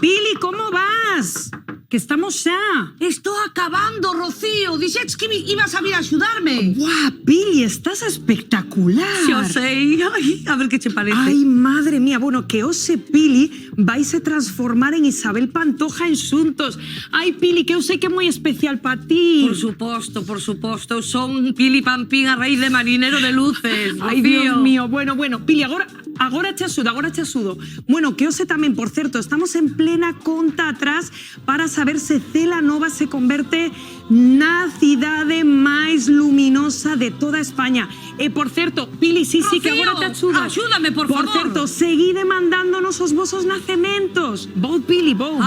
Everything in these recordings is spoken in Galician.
Pili, ¿cómo vas? Que estamos ya. Estou acabando, Rocío. Dixetes que ibas a vir a axudarme. Buah, Pili, estás espectacular. Yo sei. Ai, a ver que che parece. Ay, madre mía. Bueno, que ose, Pili, vais a transformar en Isabel Pantoja en xuntos. Ay, Pili, que eu sei que é moi especial para ti. Por suposto. Eu son Pili Pampín, a raíz de marinero de luces. Ay, Dios mío. Bueno, Pili, agora te axudo. Bueno, que ose tamén, por certo, estamos en plena conta atrás para saber se Cela Nova se converte na cidade máis luminosa de toda España. E, por certo, Pili, sí, que agora te axudo. Axúdame, por favor. Por certo, seguide mandándonos os vosos nacementos. Vou, Pili, vou.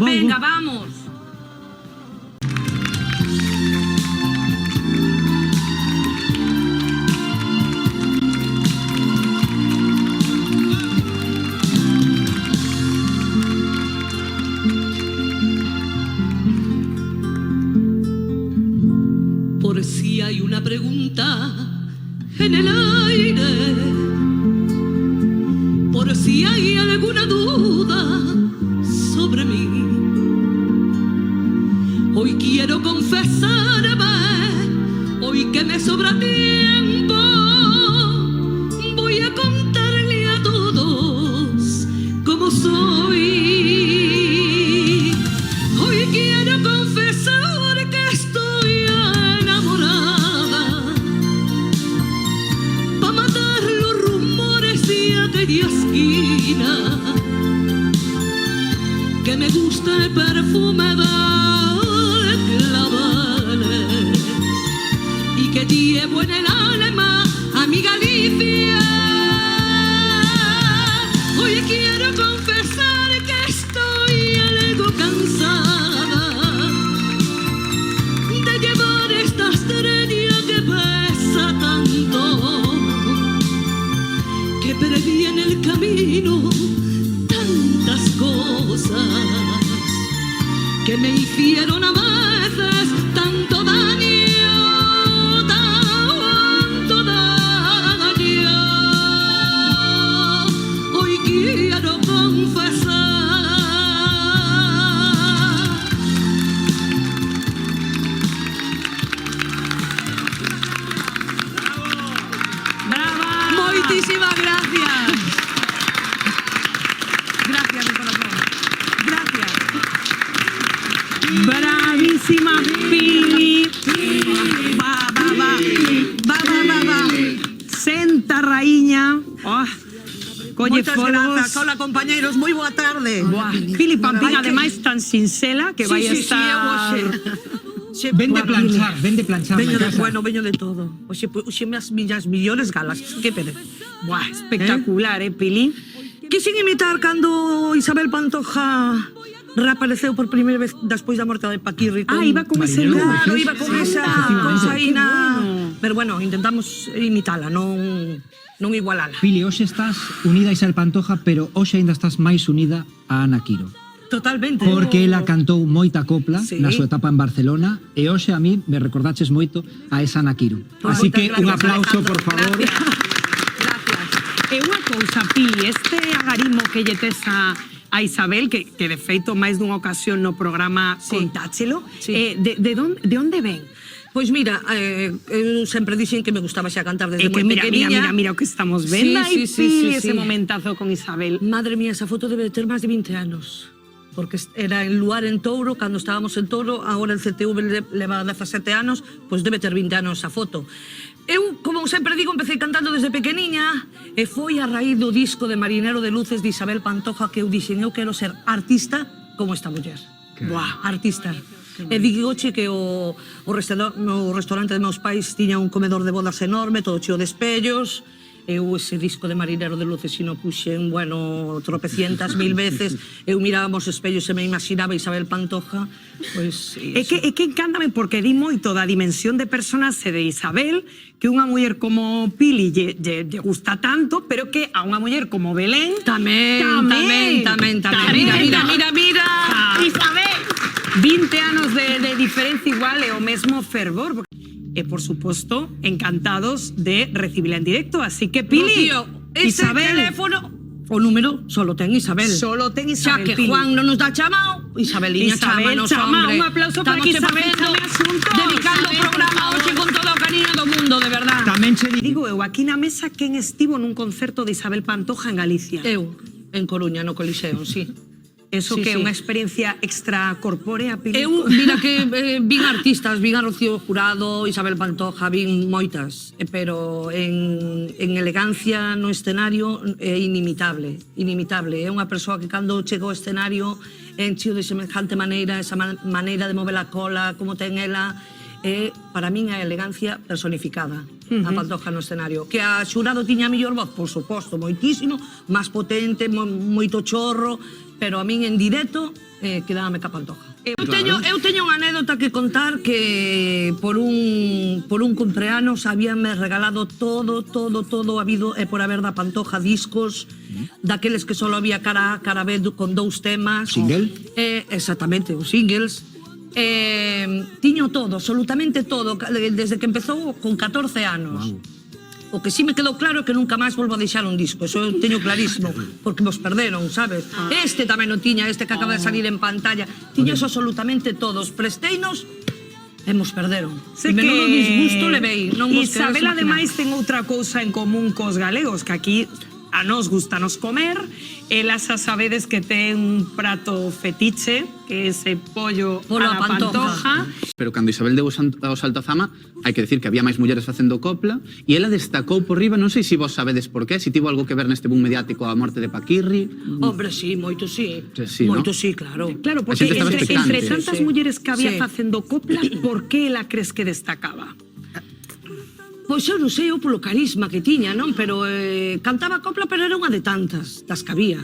Venga, vamos. Por si hay una pregunta en el aire, por si hay alguna duda sobre mí, hoy quiero confesarme, hoy que me sobra tiempo, voy a contarle a todos cómo soy. Hoy quiero confesar que estoy enamorada, pa' matar los rumores de aquella esquina, que me gusta el perfume de claveles y que llevo en el alma a mi Galicia. Hoy quiero confesar que estoy algo cansada de llevar esta estrella que pesa tanto, que perdí en el camino tantas cosas que me hicieron a veces tanto daño, tanto daño. Hoy quiero confesar. ¡Brava! Moitísimas gracias. Gracias, mi corazón. Gracias. Bravísima, Pili. Va. Senta raíña. Colle Moitas folgos. grazas. Hola, compañeros. Moi boa tarde. Buah, Pili Pampín, ademais tan sincela que vai estar... Ven de planchar Veño na de, casa. bueno, veño de todo. Oxe as miñas millores galas. Que perece. Buah, espectacular, Pili? Quixen imitar cando Isabel Pantoja reapareceu por primeira vez despois da morte de Paquirri. Iba con ese Marinero look. de Claro, Luces. iba con esa Qué Ina. bueno. Pero bueno, intentamos imitala, non igualala. Pili, hoxe estás unida a Isabel Pantoja, pero hoxe ainda estás máis unida a Ana Quiro. Totalmente. Porque ela cantou moita copla Sí. na súa etapa en Barcelona e hoxe a mí me recordaches moito a esa Ana Quiro. Pues Así moitas que un gracias, aplauso, Alejandro. por favor. Gracias. E unha cousa, Pili, este agarimo que lle tes a Isabel, que de feito máis dunha ocasión no programa Sí. contáchelo, Sí. de onde ven? Pois mira, eu sempre dixen que me gustaba xa cantar desde Que moi mira pequeniña. o que estamos vendo aí, Sí, Pili, sí. ese momentazo con Isabel. Madre mía, esa foto debe de ter máis de 20 anos. Porque era en Luar, en Touro, cando estábamos en Touro, agora el CTV leva 17 anos, pois debe ter 20 anos esa foto. Eu, como sempre digo, empecé cantando desde pequeniña e foi a raíz do disco de Marinero de Luces de Isabel Pantoja que eu dixen, eu quero ser artista como esta muller. Buah, artista. E digoche que o restaurante de meus pais tiña un comedor de bodas enorme, todo cheo de espellos. Eu ese disco de Marinero de Luces si no puxen, bueno, tropecientas mil veces. Eu miraba os espellos e me imaginaba Isabel Pantoja, pois... É que encántame porque di moito da dimensión de personaxe de Isabel, que unha muller como Pili lle gusta tanto, pero que a unha muller como Belén... Tamén. Mira. Isabel! 20 anos de diferencia igual e o mesmo fervor. E, por suposto, encantados de recibirla en directo. Así que, Pili, Rocío, ese Isabel... teléfono O número solo ten Isabel. Solo ten Isabel, Xa que Pili. Juan non nos dá chamao, Isabeliña Isabel, chámanos, chama, hombre. un aplauso para que Estamos Isabel facendo, chame asuntos. dedicando o Isabel, programa por favor. hoxe con todo o cariño do mundo, de verdad. Tamén che digo, Digo eu, aquí na mesa, quen estivo nun concerto de Isabel Pantoja en Galicia? Eu, en Coruña, no Coliseo, sí. Eso Sí, que é sí. unha experiencia extracorpórea, Pili? Eu, mira que vin artistas, vin a Rocío Jurado, Isabel Pantoja, vin moitas, pero en elegancia no escenario é inimitable, inimitable. É unha persoa que cando chega ao escenario encheo de semejante maneira, esa maneira de mover a cola, como ten ela, é, para min, a elegancia personificada, a Pantoja no escenario. Que a Xurado tiña a mellor voz, por suposto, moitísimo, máis potente, moito chorro, pero a min en directo quedábame ca Pantoja. Eu teño unha anécdota que contar que por un cumpleanos habíanme regalado todo habido e por haber da Pantoja, discos daqueles que só había cara A, cara B con 2 temas. Single? Exactamente, os singles. Tiño todo, absolutamente todo, desde que empezou con 14 anos. Wow. O que sí me quedou claro é que nunca máis volvo a deixar un disco, eso eu teño clarísimo, porque vos perderon, sabes? Este tamén o tiña, este que acaba de salir en pantalla, tiña eso absolutamente todos, presteinos e mos perderon. Sé E menudo disgusto levei, non vos Isabel, queredes ademais, imaginar. ten outra cousa en común cos galegos, que aquí a nos gustanos comer, ela xa sabedes que ten un prato fetiche, que é ese pollo Polo a la a Pantoja. Pantoja. Pero cando Isabel deu o salto a fama, hai que decir que había máis mulleres facendo copla e ela destacou por riba, non sei se vos sabedes por qué, se tivo algo que ver neste boom mediático a morte de Paquirri. Hombre, sí, moito sí. Sí, ¿no? Moito sí, claro. Claro, A porque xente estaba entre expectante. tantas Sí. mulleres que había Sí. facendo copla, por que ela crees que destacaba? Pois eu non sei, eu polo carisma que tiña, non? Pero cantaba copla, pero era unha de tantas, das que había.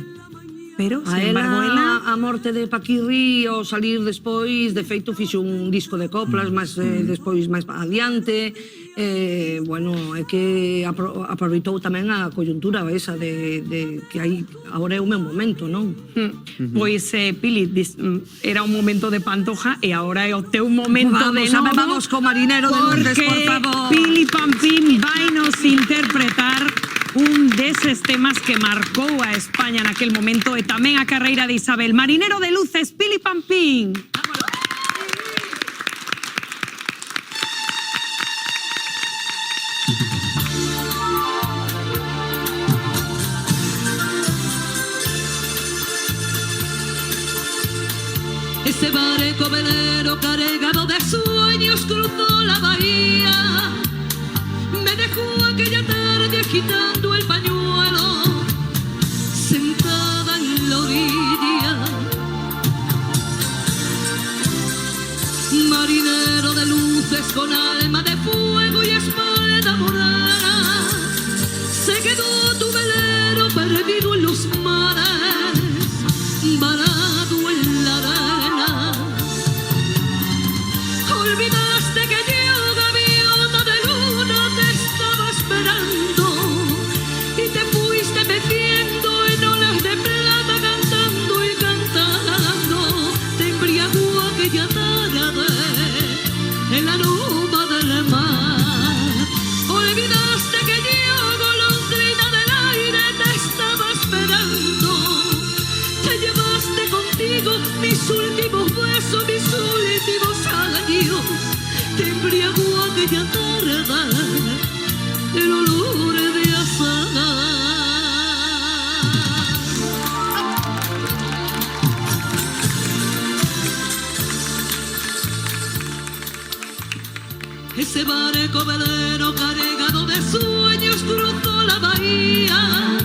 Pero, A sin embargo, ela... a morte de Paquirri ao salir despois, de feito fixo un disco de coplas, máis despois máis adiante. Bueno, é que aproveitou tamén a coyuntura esa de que aí agora é o meu momento, non? Pois, Pili, era un momento de Pantoja e agora é o teu momento de novo. Vamos co Marinero de Lourdes, por favor. Pili Pampín vainos interpretar un deses temas que marcou a España naquel momento e tamén a carreira de Isabel. Marinero de Luces, Pili Pampín. Ese barco velero cargado de sueños cruzó la bahía. Me dejó aquella tarde agitando el pañuelo, sentada en la orilla. Marinero de luces con alma de fuego y espalda morada, se quedó tu velero perdido en los mares, varado en la arena. Olvidaste que yo, gaviota de luna, te estaba esperando y te fuiste meciendo en olas de plata, cantando y cantando. Te embriagó aquella tarde en la aroma del mar. Olvidaste que yo, golondrina del aire, te estaba esperando. Te llevaste contigo mis últimos besos, mis últimos años. Te embriagó aquella tarde el olor de azahar. Ese barco velero cargado de sueños cruzó la bahía.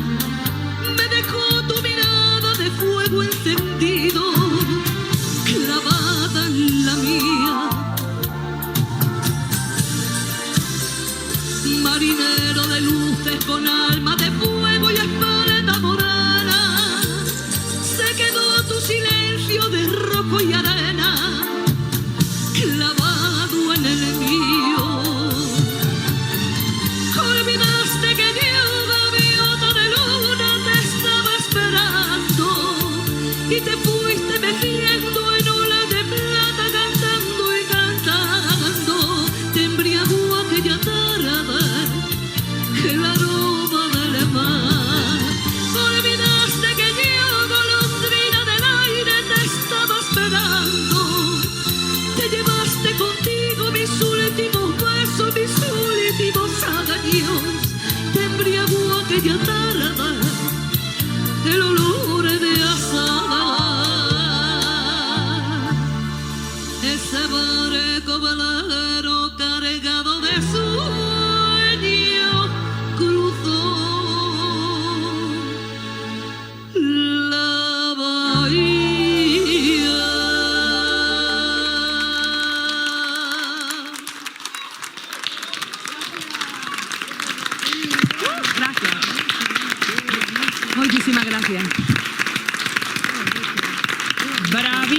Me dejó tu mirada de fuego encendido, clavada en la mía. Marinero de luces con alma de fuego y espalda morena, se quedó tu silencio de rojo y arena, clavado en el mío. Olvidaste que yo, gaviota de luna, te estaba esperando y te fuiste meciendo en olas de plata, cantando y cantando. Te embriagó aquella tarde el aroma del mar. Olvidaste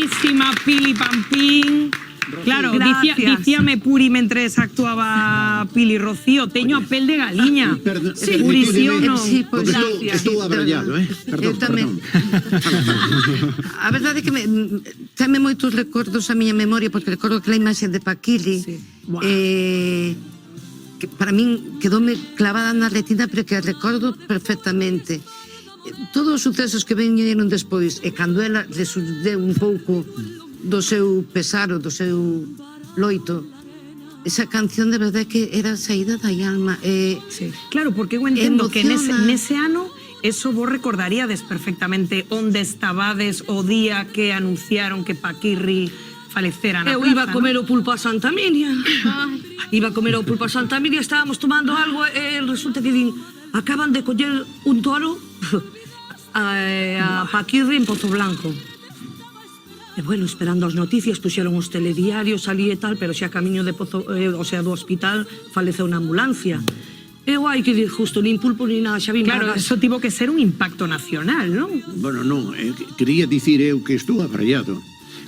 Grandísima Pili Pampín. Claro, dicíame Puri mentres actuaba Pili Rocío, teño a pel de galiña. Perdón, Puri, sí o non? Sí, pois Porque estou abrallado, Eu tamén. A verdade é que teme moitos recordos a miña memoria, porque recordo que a imaxe de Paquili, que para min quedoume clavada na retina, pero que a recordo perfectamente. Todos os sucesos que veñeron despois, e cando ela resurgiu un pouco do seu pesar ou do seu loito, esa canción de verdade que era saída da alma. Claro, porque eu entendo que emociona. nese ano eso vos recordaríades perfectamente onde estabades o día que anunciaron que Paquirri falecera na Eu plaza, iba a comer o pulpo a Santa Emilia. Iba a comer o pulpo a Santa Emilia, estábamos tomando algo e resulta que din, acaban de coller un toro a Paquirri en Pozo Blanco. E bueno, esperando as noticias, puxeron os telediarios ali e tal, pero xa camiño de Pozo, o sea, do hospital faleceu na ambulancia. Eu hai que dir justo, nin pulpo nin nada, xa vin Claro, vagas. eso tivo que ser un impacto nacional, non? Bueno, non, quería dicir eu que estou abrallado.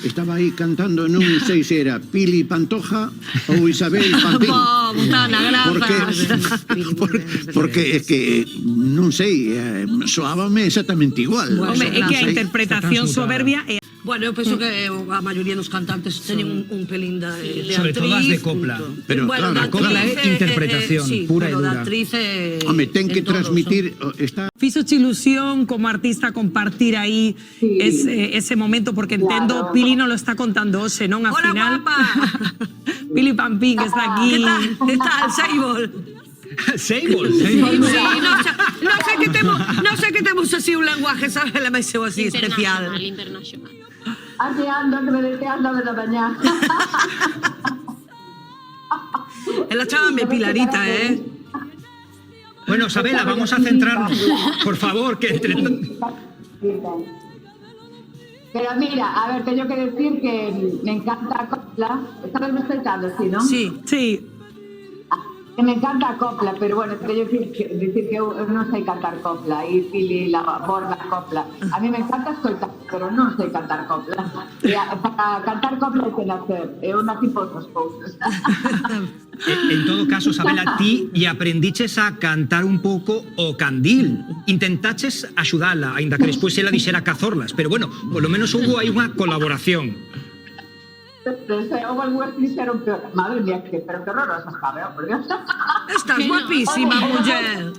Estaba aí cantando, non sei se era Pili Pantoja ou Isabel Pampín. Botana, Porque é que, non sei, soábame exactamente igual. Home, é que a Non sei. interpretación Está transmutada. soberbia é Bueno, eu penso que a maioría dos cantantes teñen un pelín de Sobre actriz. todo as de copla. punto. Pero, bueno, claro, da copla actriz, é interpretación sí, pura e pero da dura. actriz Home, ten que en todos, transmitir, está Fíxoche ilusión como artista compartir aí ese momento, porque entendo Pili non lo está contando hoxe, non? Al Hola, final guapa. Pili Pampín que está aquí. Que tal, Seibol? Sable. Sí, no sé que temos así un lenguaje, sabes, la máis eu así especial. Internacional. Aquí ando, que me dejé ando de la mañana. Ela chámame Pilarita, Bueno, Sabela, vamos a centrarnos. Por favor, que entre... Pero mira, a ver, tengo que decir que me encanta Copla. ¿Estabas respetando, sí, no? Sí. Sí. Que me encanta Copla, pero bueno, quería decir que eu non sei cantar Copla e Pili la borda Copla. A mí me encanta escoitar, pero non sei cantar Copla. E para cantar Copla hai que nacer. Eu nací por outras cousas. En todo caso, Sabela, ti e aprendiches a cantar un pouco o candil. Intentaches axudala, aínda que despois ela dixera cazorlas. Pero bueno, polo menos houve aí unha colaboración. Houve algunhas que dixeron peor. Madre mía, pero que horrorosa estaba, por Dios. Estás guapísima, muller.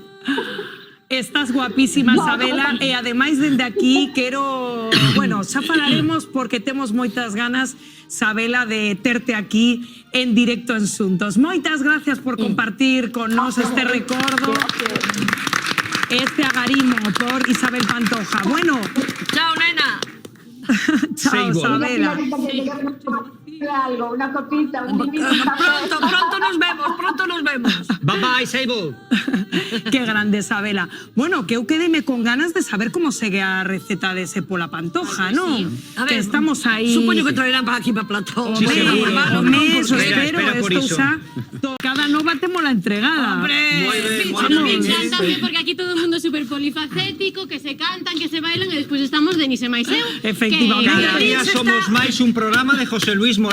Estás guapísima, Sabela, e ademais dende aquí quero, bueno, xa falaremos porque temos moitas ganas, Sabela, de terte aquí en directo en Xuntos. Moitas gracias por compartir con nós este recordo, este agarimo por Isabel Pantoja. Bueno, Chao, nena. chao, Sable. Sabela. Algo, una copita, un vinito, Pronto nos vemos. Bye bye, Sable. Qué grande, Sabela. Bueno, que eu quedeme con ganas de saber como segue a receta de ese pola Pantoja, ¿no? A Que ver, estamos aí. Supoño que traerán para aquí para Platón. Sí, Hombre, seguro. home, eso Espera, espero, espera por esto iso. xa cada nova temos la entregada. Hombre, Bueno, me encanta porque aquí todo el mundo es súper polifacético, que se cantan, que se bailan y después estamos de Nise Maiseu. Efectivamente. Cada día somos máis un programa de José Luis Moreno.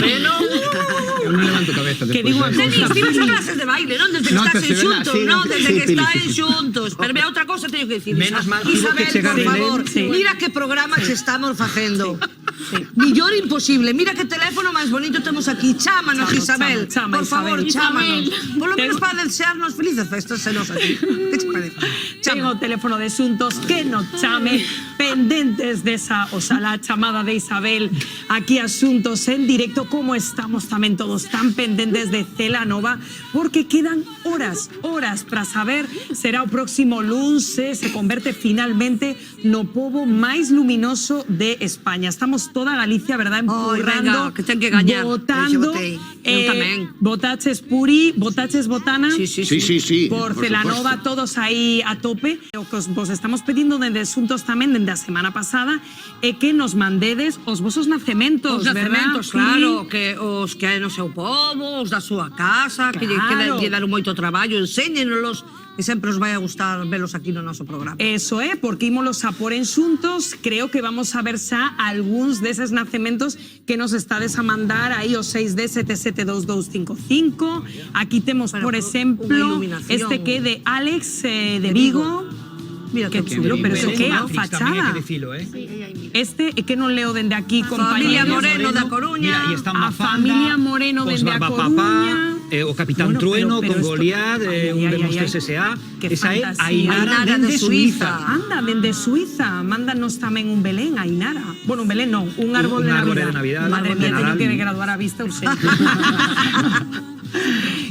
Eu non levanto cabeza Que despois. digo a Denis, cousa, ti vas a Pili. clases de baile, non? Desde que No, estás te en se ve la- xuntos, sí, non? no, Desde sí, que Pili, estás sí, en sí. xuntos. Pero ve, outra cosa teño que decir. Menos mal que Isabel, que chegar por Belén. favor, Sí. mira que programa que estamos facendo. Millor imposible. Mira que teléfono máis bonito temos aquí. Chámanos, Isabel. chama, Por favor, Isabel. chámanos. Isabel. Por lo menos Tengo- para desearnos felices festas se nos aquí. Que te parece? Tengo o teléfono de Xuntos que nos chame pendentes desa oxalá chamada de Isabel aquí a Xuntos en directo, como estamos tamén todos tan pendentes de Cela Nova, porque quedan horas para saber, será o próximo luns, se converte finalmente no pobo máis luminoso de España. Estamos toda Galicia, verdad, empurrando, venga, que ten que gañar. votando. Eu xa votei. Eu tamén. Votaches Puri, votaches Botana. Sí, sí, Sí, sí, sí. Por Celanova, todos aí a tope. O que vos estamos pedindo dende Xuntos tamén, dende a semana pasada, é que nos mandedes os vosos nacementos, Os nacementos, verdad? claro, que os que hai no seu pobo, os da súa casa, que Claro. lle daron moito traballo, enséñenos e sempre os vai a gustar velos aquí no noso programa. Eso é, porque ímolos a por en xuntos, creo que vamos a ver xa algúns deses nacementos que nos estades a mandar aí o 6D772255. Aquí temos, Bueno, por unha exemplo, iluminación. este que é de Alex de Vigo. Mira Qué chulo, pero eso qué, a Matrix, también fachada. hay que decirlo, ¿eh? Este é que non leo dende aquí, Familia compañeros. Moreno da Coruña. Mira, y está A Mafalda, familia Moreno pues dende a Barbapapá, Coruña. o Capitán Bueno, Trueno pero con esto- Goliat, Ay, un ay, de ay, Monsters ay. S.A. Qué Esa é fantasía. Ainara Ainara de de Suiza. Anda, dende Suiza, mándanos tamén un Belén, Ainara. Bueno, un Belén non, un árbol Un de árbol Navidad. de Navidad, Madre de mía, teño Nadal. que graduar a vista urxente.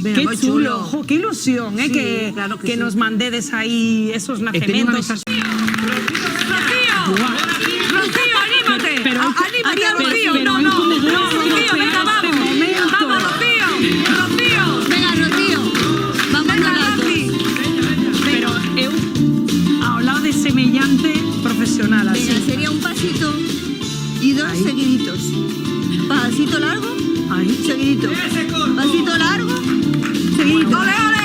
Venga, Qué moi chulo, chulo. jo, qué ilusión, Sí, que, claro que que sí. nos mandedes ahí esos nacementos. Rocío, anímate. Pero- Anímate, pero- Rocío. pero No, hay no, como no, dos Rocío, venga, este vamos. momento. Vamos, Rocío. Rocío. Venga, Rocío, vamos Venga, las dos. Rafi. Pero eu, ao lado de semellante profesional, así. Venga, sería un pasito y dos seguiditos. Pasito largo, Ahí. seguidito. Pasito largo, seguidito. Ole, ole.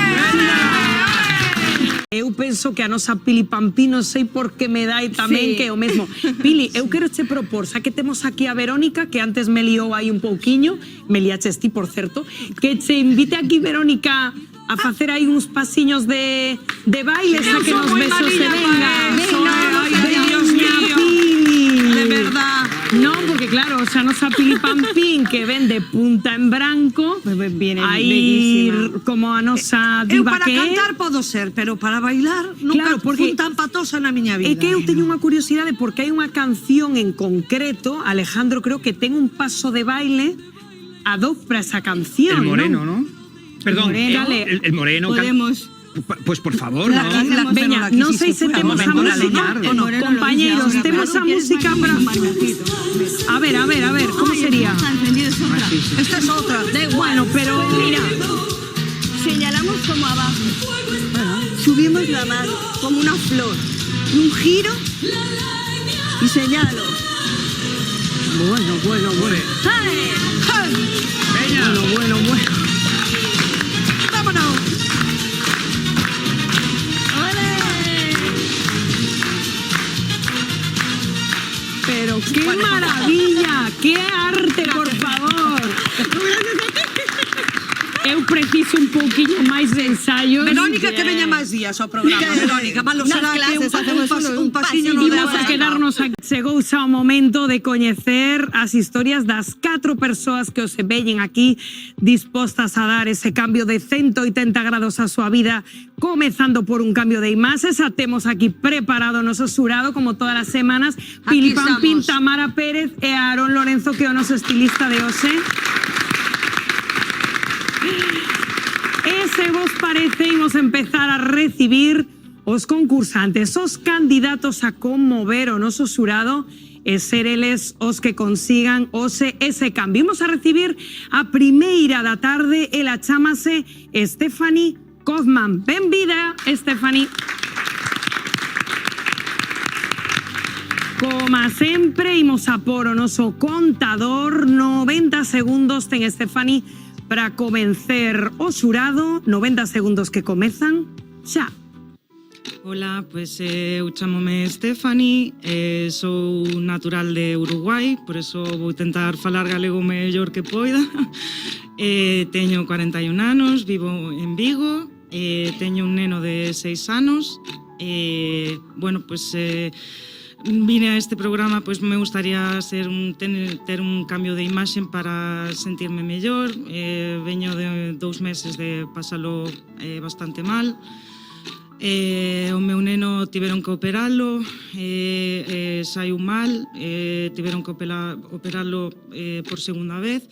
Eu penso que a nosa Pili Pampi, non sei por que me dai tamén Sí. que é o mesmo. Pili, eu quero che propor, xa que temos aquí a Verónica, que antes me liou aí un pouquiño, me liaches ti, por certo, que che invite aquí, Verónica, a facer aí uns pasiños de baile, xa que son nos moi besos se malilla vengan. para eso, Ay, Dios Dios mío, mío. Pili. De verdad. No, porque claro, o sea, nosa Pili Pampín que vende punta en branco, Viene aí bellísima. como a nosa Eu diva para que é. cantar podo ser, pero para bailar nunca Claro, porque fun tan patosa na miña vida. É que eu teño unha curiosidade porque hai unha canción en concreto, Alejandro creo que ten un paso de baile ad hoc para esa canción, El moreno, ¿no? ¿no? Perdón, Moreno. el moreno. Podemos. Pues por favor, ¿no? Veña, non sei se temos a música. Compañeros, temos a música para... A ver, ¿cómo sería? Esta es otra. Bueno, pero mira, Señalamos como abajo. Subimos la mano como una flor. Un giro y señalo. bueno. ¡Ay! Venga. Bueno. Vámonos. Pero qué maravilla, qué arte, por favor. Eu preciso un pouquiño máis de ensayos. Verónica, que veña máis días ao programa. Verónica, malo será que un pasiño no Imos a quedarnos aquí. Chegou xa o momento de coñecer as historias das 4 persoas que os veñen aquí dispostas a dar ese cambio de 180 grados a súa vida, comezando por un cambio de imaxes. A temos aquí preparado o noso xurado, como todas as semanas, Pili Pampín, Tamara Pérez e Aarón Lorenzo, que é o noso estilista de hoxe. E se vos parece, imos empezar a recibir os concursantes, os candidatos a conmover o noso xurado e ser eles os que consigan ese cambio. Imos a recibir a primeira da tarde, ela chámase Stephanie Kaufman. Benvida, Stephanie. Como sempre, imos a por o noso contador. 90 segundos ten Stephanie para convencer o xurado. 90 segundos que comezan xa. Hola, pues eu chamome Stephanie, sou natural de Uruguai, por eso vou tentar falar galego o mellor que poida. Teño 41 anos, vivo en Vigo, teño un neno de 6 anos. Bueno, pues vine a este programa, pues me gustaría ter un cambio de imaxen para sentirme mellor. Veño de 2 meses de pasalo bastante mal. O meu neno tiveron que operalo, saiu mal, tiveron que operalo por segunda vez,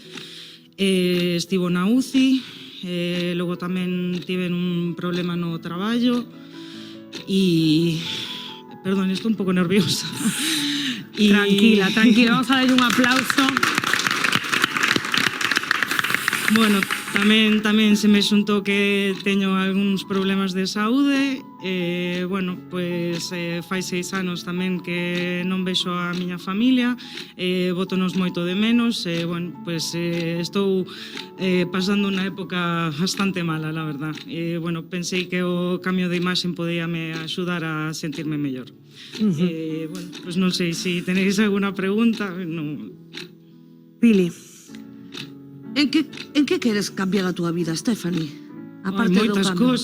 estivo na UCI, logo tamén tiven un problema no traballo e... Perdón, estou un pouco nerviosa. Tranquila, vamos a darle un aplauso. Bueno, tamén se me xuntou que teño algúns problemas de saúde. Bueno, pois fai 6 anos tamén que non vexo a miña familia, bótonos moito de menos, bueno, pois estou pasando unha época bastante mala, la verdad. Bueno, pensei que o cambio de imaxe podíame axudar a sentirme mellor. Bueno, pois non sei se tenéis alguna pregunta. No. Pili. En que queres cambiar a túa vida, Stephanie? Aparte do moitas cambio.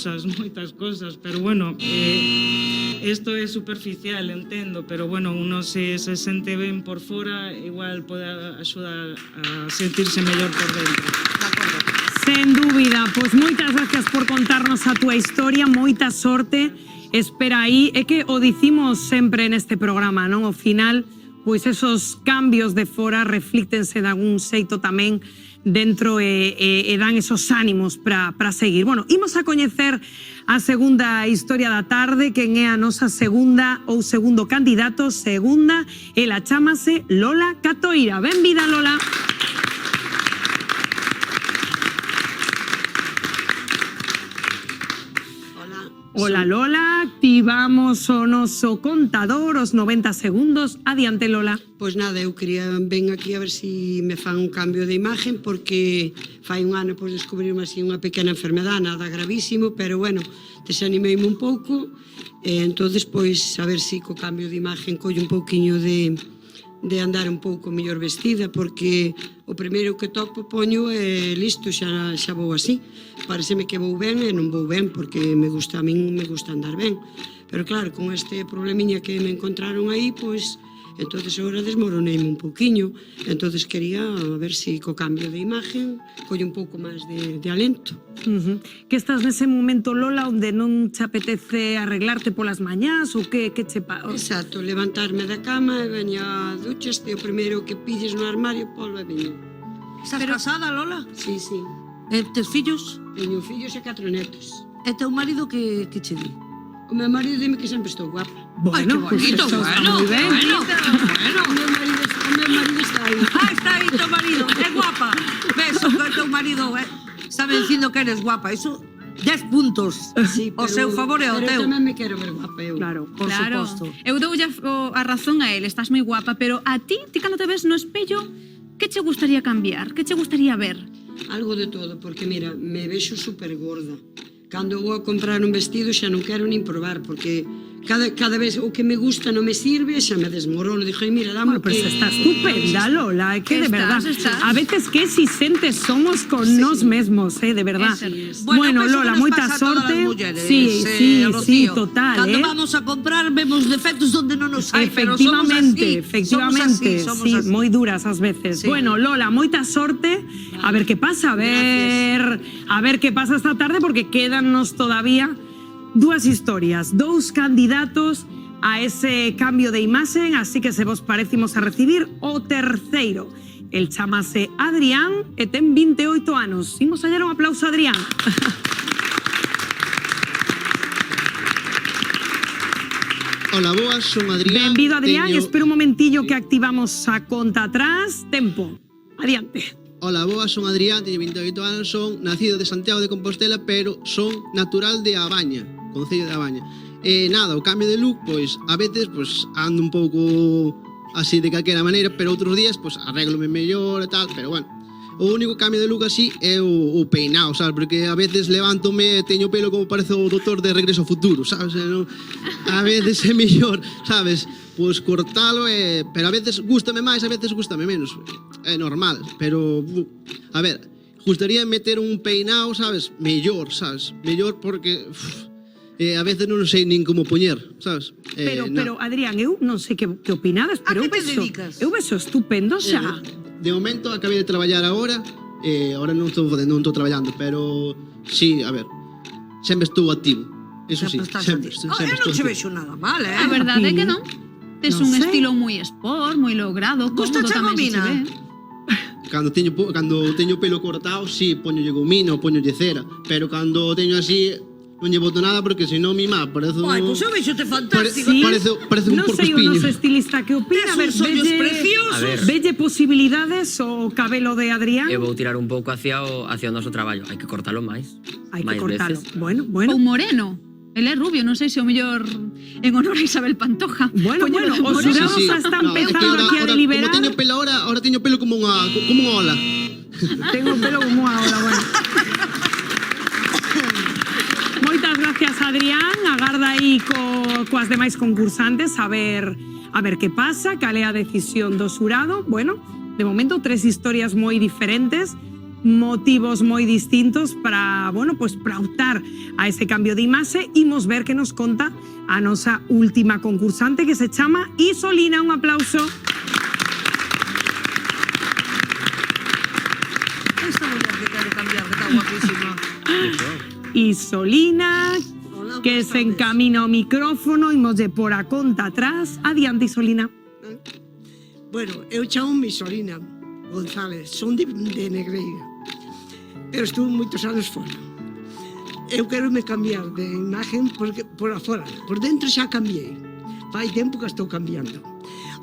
cosas, pero bueno, esto é superficial, entendo, pero bueno, uno se sente ben por fora, igual pode axudar a sentirse mellor por dentro. Sen dúbida, pois moitas gracias por contarnos a túa historia, moita sorte, espera aí, é que o dicimos sempre neste programa, non? Ao final, pois esos cambios de fora reflíctense de algún xeito tamén dentro e dan esos ánimos para seguir. Bueno, imos a coñecer a segunda historia da tarde, quen é a nosa segunda ou segundo candidato, ela chámase Lola Catoira. Benvida, Lola. Hola, Lola, activamos o noso contador, os 90 segundos. Adiante, Lola. Pois nada, eu quería ven aquí a ver se me fan un cambio de imagen, porque fai un ano pois descubrirme así unha pequena enfermedade, nada gravísimo, pero bueno, desanimeime un pouco, e entonces pois a ver se co cambio de imagen collo un pouquiño de andar un pouco mellor vestida, porque o primeiro que topo poño e listo, xa vou así. Pareceme que vou ben e non vou ben, porque a min me gusta andar ben. Pero claro, con este problemiña que me encontraron aí, pois, entonces agora desmoroneime un pouquiño. Entonces quería ver se co cambio de imagen collo un pouco máis de alento. Que estás nese momento, Lola, onde non te apetece arreglarte polas mañás ou que che pasa? Exacto, levantarme da cama e veña a duchas, e o primeiro que pilles no armario, polvo e viño. Estás casada, Lola? Sí, sí. Tes fillos? Teño fillos e 4 netos. E teu marido que che di? O meu marido dime que sempre estou guapa. Bueno, pues bonito, eso está muy bien. O meu marido está aí. Está aí teu marido, é guapa. Ves, o que teu marido sabe dicindo que eres guapa, iso 10 puntos. Sí, o seu favor é o teu. Pero tamén me quero ver guapa eu. Claro, por suposto. Eu doulle a razón a él, estás moi guapa, pero a ti cando te ves no espello, que che gustaría cambiar? Que che gustaría ver? Algo de todo, porque mira, me vexo super gorda. Cando vou a comprar un vestido xa non quero nin probar, porque cada vez o que me gusta non me sirve, xa me desmorono. Dije, mira, dame Bueno, pero está estupenda, Lola, é que de verdad, estás. a veces que si sentes somos con nos mesmos, de verdad. Bueno, penso Lola, que nos moita pasa a todas sorte. as mulleres, Sí, Rocío. total, Cando vamos a comprar vemos defectos donde non nos hai, pero somos Efectivamente, somos sí, así. moi duras ás veces. Sí. Bueno, Lola, moita sorte. A ver que pasa, a ver que pasa esta tarde, porque quédanos todavía dúas historias, dous candidatos a ese cambio de imaxen, así que se vos parecimos a recibir o terceiro. El chamase Adrián e ten 28 anos. Imos a dar un aplauso a Adrián. Hola, boas, son Adrián. Benvido, Adrián. Espera un momentillo que activamos a conta atrás. Tempo. Adiante. Hola, boas, son Adrián, teño 28 anos, son nacido de Santiago de Compostela, pero son natural de Abaña, concello de Abaña. Nada, o cambio de look, pois, a veces, pois, ando un pouco así de calquera maneira, pero outros días, pois, arréglome mellor e tal, pero bueno. O único cambio de look así é o peinado, sabes? Porque a veces levántome e teño pelo como parece o doutor de Regreso ao Futuro, sabes? A veces é mellor, sabes? Pois cortalo, pero a veces gústame máis, a veces gústame menos. É normal, pero a ver, gustaría meter un peinado, sabes? Mellor, sabes? Mellor porque a veces non sei nin como poñer, sabes? Pero Adrián, eu non sei que opinades, pero A que te dedicas? Eu vexo estupendo xa. De momento acabei de traballar agora, agora non estou traballando, pero sí, a ver, sempre estou activo. Eso sí, sempre eu estou non che activo. vexo nada mal, A verdade é que non. Tes Non un sei. estilo moi sport, moi logrado, Gusta cómodo che tamén se che gomina? ve. Cando teño pelo cortado, sí, poñolle gomina ou poñolle cera, pero cando teño así, non lle boto nada porque senón mi má parece Ai, pois eu vexote fantástico. parece un Non sei o porcoespiño. noso estilista que opina. Tes uns ollos preciosos. A ver. Velle posibilidades o cabelo de Adrián? Eu vou tirar un pouco hacia o noso traballo. Hai que cortalo máis. Hai que máis cortalo. veces. Bueno. Ou moreno. Ele é rubio, non sei se o mellor en honor a Isabel Pantoja. Bueno, Póñelo de os moreno. xurados xa están empezando aquí a deliberar. Como teño pelo ahora teño pelo como unha ola. Tengo pelo como ahora, bueno. Moitas gracias, Adrián. Agarda aí coas demais concursantes a ver que pasa, cal é a decisión do xurado. Bueno, de momento 3 historias moi diferentes, motivos moi distintos para, bueno, pues para optar a ese cambio de imaxe. Imos ver que nos conta a nosa última concursante que se chama Isolina. Un aplauso. Esta muller que quere cambiar, que está guapísima. Isolina, que se encamina ao micrófono, imoslle por a conta atrás. Adiante, Isolina. Bueno, eu chamo Isolina González, son de Negreira, pero estuve moitos anos fora. Eu quero me cambiar de imagen porque por afora, por dentro xa cambiei. Fai tempo que estou cambiando.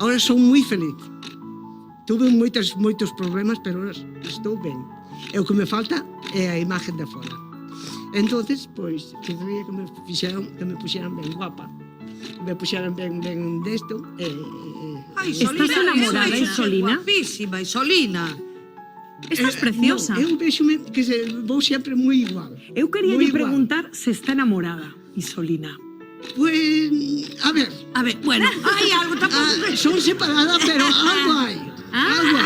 Ahora son moi feliz. Tuve moitos problemas, pero ahora estou ben. E o que me falta é a imagen de fora. Entonces, pois, quería que me puxeran ben guapa. Me puxeran ben desto. Ai, Estás enamorada, Isolina? Guapísima, Isolina. Estás preciosa. No, eu vexome que vou sempre moi igual. Eu quería Moi lle preguntar se está enamorada, Isolina. Pues, a ver, bueno, hai algo tampouco que... son separadas, pero algo hai. Algo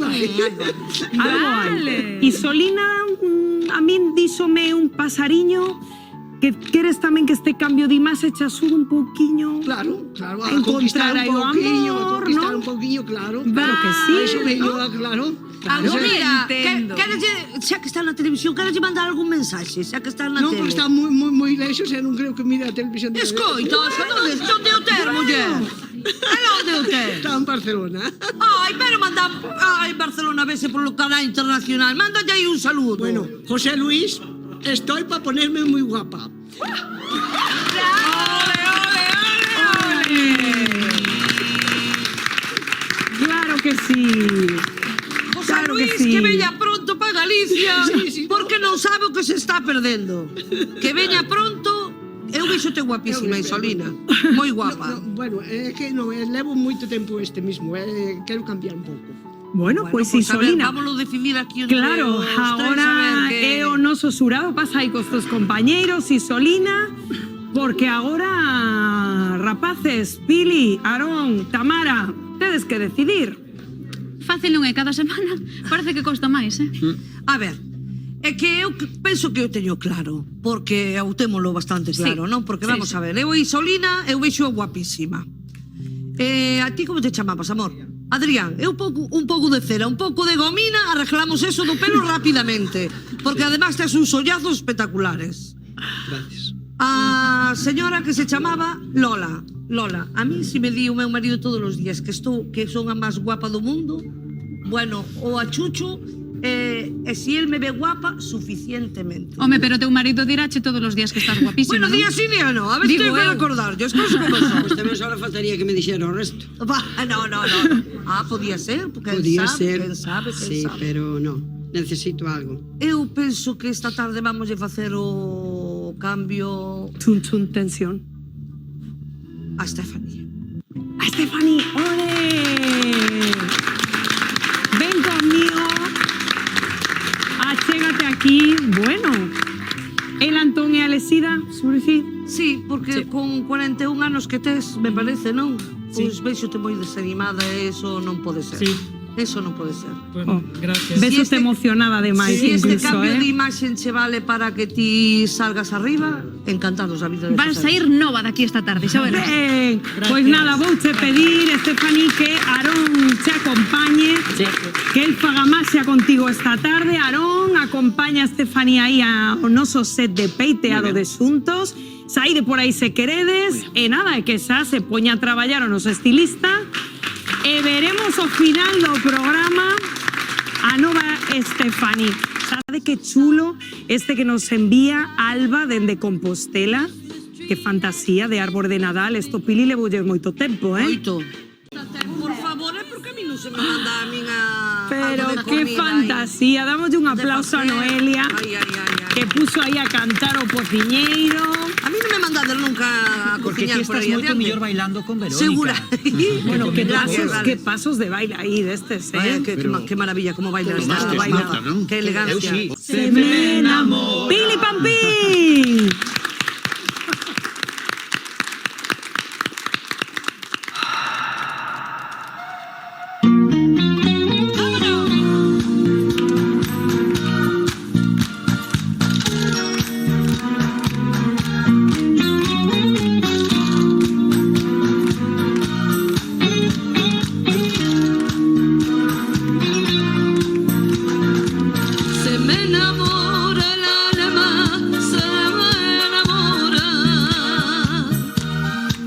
hai. Isolina, a min díxome un pasariño que queres tamén que este cambio de imaxe che axude un pouquiño Claro, a encontrar aí o amor, conquistar non? un poquinho, claro. Claro que sí. Eso veño, claro. Algo, Claro. mira, entendo. xa que está na televisión, queres mandar algún mensaxe, xa que está na Non, tele. porque está moi leixos e non creo que mire a televisión. Escoita, onde o ter, muller? Onde o ter? Está en Barcelona. Ai, pero manda... Ai, Barcelona, vese polo canal internacional. Mándalle aí un saludo. Bueno, José Luis, estoy para ponerme muy guapa. Claro que sí. José Claro que Luis, sí. que veña pronto para Galicia, Sí, porque non sabe o que se está perdendo. Que veña pronto. Eu vexote guapísima, Isolina. Moi guapa. Bueno, é que non, levo moito tempo este mismo, quero cambiar un pouco. Bueno, pues a ver, Isolina. vámonos definir aquí entre Claro, os tres, a ahora ver que... é o noso xurado, pasa aí cos teus compañeiros, Isolina, porque agora, rapaces, Pili, Aarón, Tamara, tedes que decidir. Fácil non é cada semana. Parece que costa máis, A ver, é que eu penso que eu teño claro, porque eu témolo bastante claro, Sí. non? Porque Sí, vamos sí. a ver, eu e Isolina, eu vexo guapísima. A ti como te chamabas, amor? Adrián, un pouco de cera, un pouco de gomina, arreglamos eso do pelo rapidamente, porque además tes uns ollazos espectaculares. Gracias. A señora que se chamaba Lola. Lola, a mí si me di o meu marido todos os días que son a máis guapa do mundo, bueno, ou a Chucho, e si él me ve guapa, suficientemente. Home, pero teu marido dirache todos os días que estás guapísima, Bueno, día sí, día no. A ver, Digo teño que eu. recordar. Yo, escoso como son. Pues tamén só faltaría que me dixera o resto. No. Ah, podía ser, porque Podía ser, quen sabe. sí, pero no, necesito algo. Eu penso que esta tarde vamos a facer o cambio Chun, chun, tensión. a Stephanie. A Stephanie, ¡ole! Ven conmigo. Achégate aquí. Bueno, el Antón e a Lesida, sobre si. Sí, porque con 41 anos que tes, me parece, non? Pois vexote moi desanimada e eso non pode ser. Sí. Eso non pode ser. Bueno, gracias. Besote emocionada ademais, Si este incluso, cambio de imaxen che vale para que ti salgas arriba, encantados a vida de Vas a ir nova daqui esta tarde, xa verás. Ben, pois nada, vouche pedir, Stephanie, que Aarón te acompañe, que el faga maxia contigo esta tarde. Aarón, acompaña a Stephanie aí ao noso set de peiteado de xuntos. Saíde por aí se queredes, e nada, é que xa se poña a traballar o noso estilista, e veremos ao final do programa a nova Stephanie. Qué chulo este que nos envía Alba dende Compostela. Qué fantasía de árbore de Nadal. Esto Pili le voy a moito tempo, eh? Moito. Por favor, porque a mí non se me manda a min a... Pero qué fantasía. Damos un aplauso a Noelia, que puso ahí a cantar o pociñeiro. A mí non me mandaron nunca a Porque cociñar aquí por estás aí moito adiante. mellor bailando con Verónica. Segura. Bueno, Gracias, qué pasos de baile ahí de estes, Vaya, ¿eh? qué maravilla, cómo baila esta Tomaste baila. nota, ¿no? Qué elegancia. Eu sí. Se me enamora. Pili Pampín. Se me enamora el alma, se me enamora.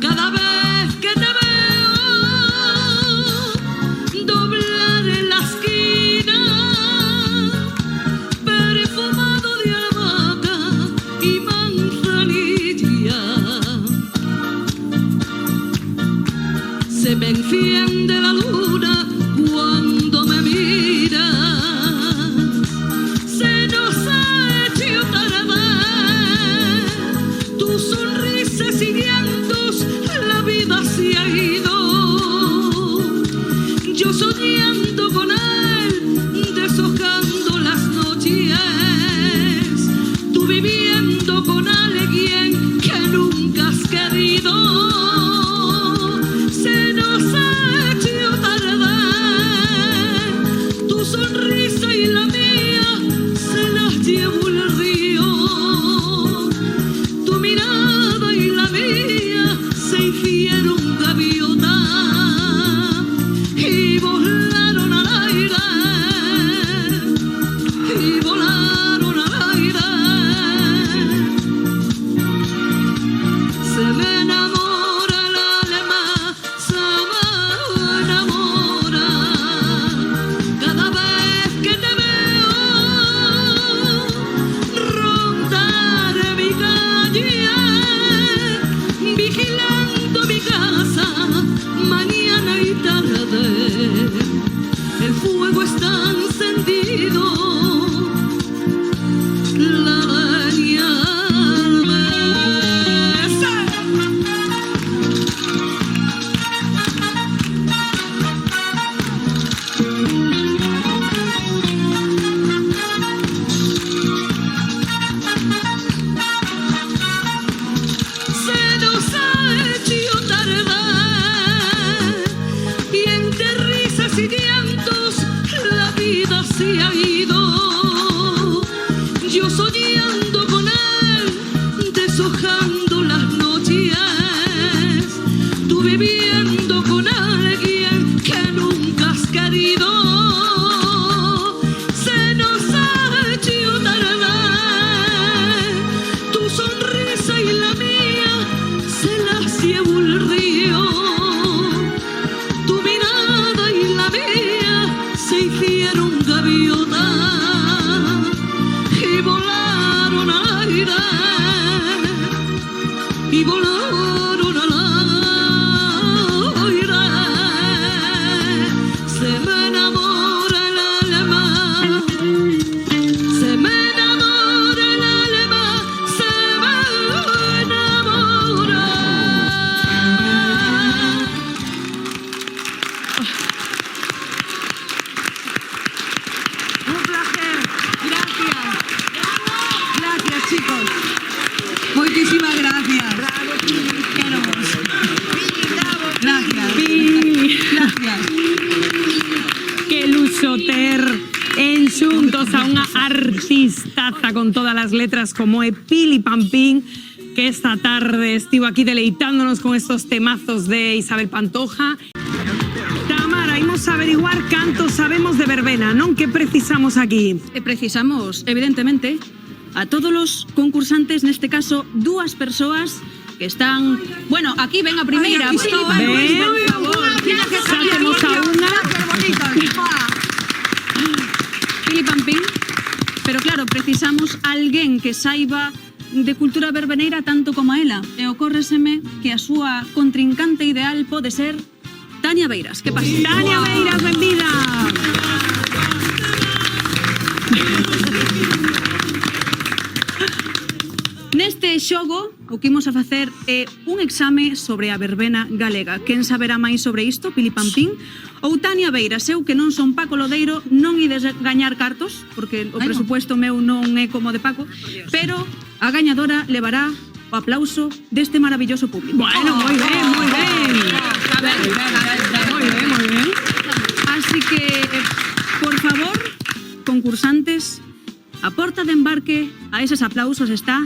Cada vez que te veo doblar en la esquina, perfumado de albahaca y manzanilla. Se me enciende la luna cuando me miras. Se nos ha hecho tarde, tu sonrisa siguiendo, la vida se ha ido. Yo soñando con él, deshojando las noches, tú viviendo con alguien que nunca has querido. Se nos ha hecho tarde, tu sonrisa y la mía se las llevó el río. Tu mirada y la mía se hicieron gaviota y volaron al aire, y volaron al aire. Se me enamora el alma, se me enamora. Cada vez que te veo rondar mi calle, vigilando mi casa, mañana y tarde. El fuego está encendido, la leña arde. Se nos ha hecho tarde y entre risas y llantos la vida se ha ido. Yo soñando con él, deshojando las noches, tú viviendo con alguien que nunca has querido. Se nos ha hecho tarde, tu sonrisa y la mía se las llevó el río. Tu mirada y la mía se hicieron gaviota y volaron al aire, y volaron al aire. Se me enamora el alma, se me enamora el alma, se me enamora. Un placer. Gracias. Gracias, chicos. Moitísimas gracias. Gracias. Gracias. Que luxo ter enxuntos a unha artistaza con todas as letras como é Pili Pampín, que esta tarde estivo aquí deleitándonos con estos temazos de Isabel Pantoja. Tamara, imos a averiguar canto sabemos de verbena, non? Que precisamos aquí? Precisamos, evidentemente, a todos los concursantes, neste caso, dúas persoas que están... Bueno, aquí ven a primeira. Ay, aquí Pili estoy. Pampín, Ven, por favor. Saquemos a unha. Pili Pampín, Pero claro, precisamos alguén que saiba de cultura verbeneira tanto como a ela. E ocórreseme que a súa contrincante ideal pode ser Tania Beiras. Que pasa? Tania Beiras, benvida. Neste xogo, o que imos a facer é un exame sobre a verbena galega. Quen saberá máis sobre isto, Pili Pampín? Ou Tania Beiras? Eu, que non son Paco Lodeiro, non ides gañar cartos, porque o presupuesto meu non é como de Paco, pero a gañadora levará o aplauso deste maravilloso público. Bueno, moi ben, moi ben. Moi ben, moi ben. Así que, por favor, concursantes, a porta de embarque a eses aplausos está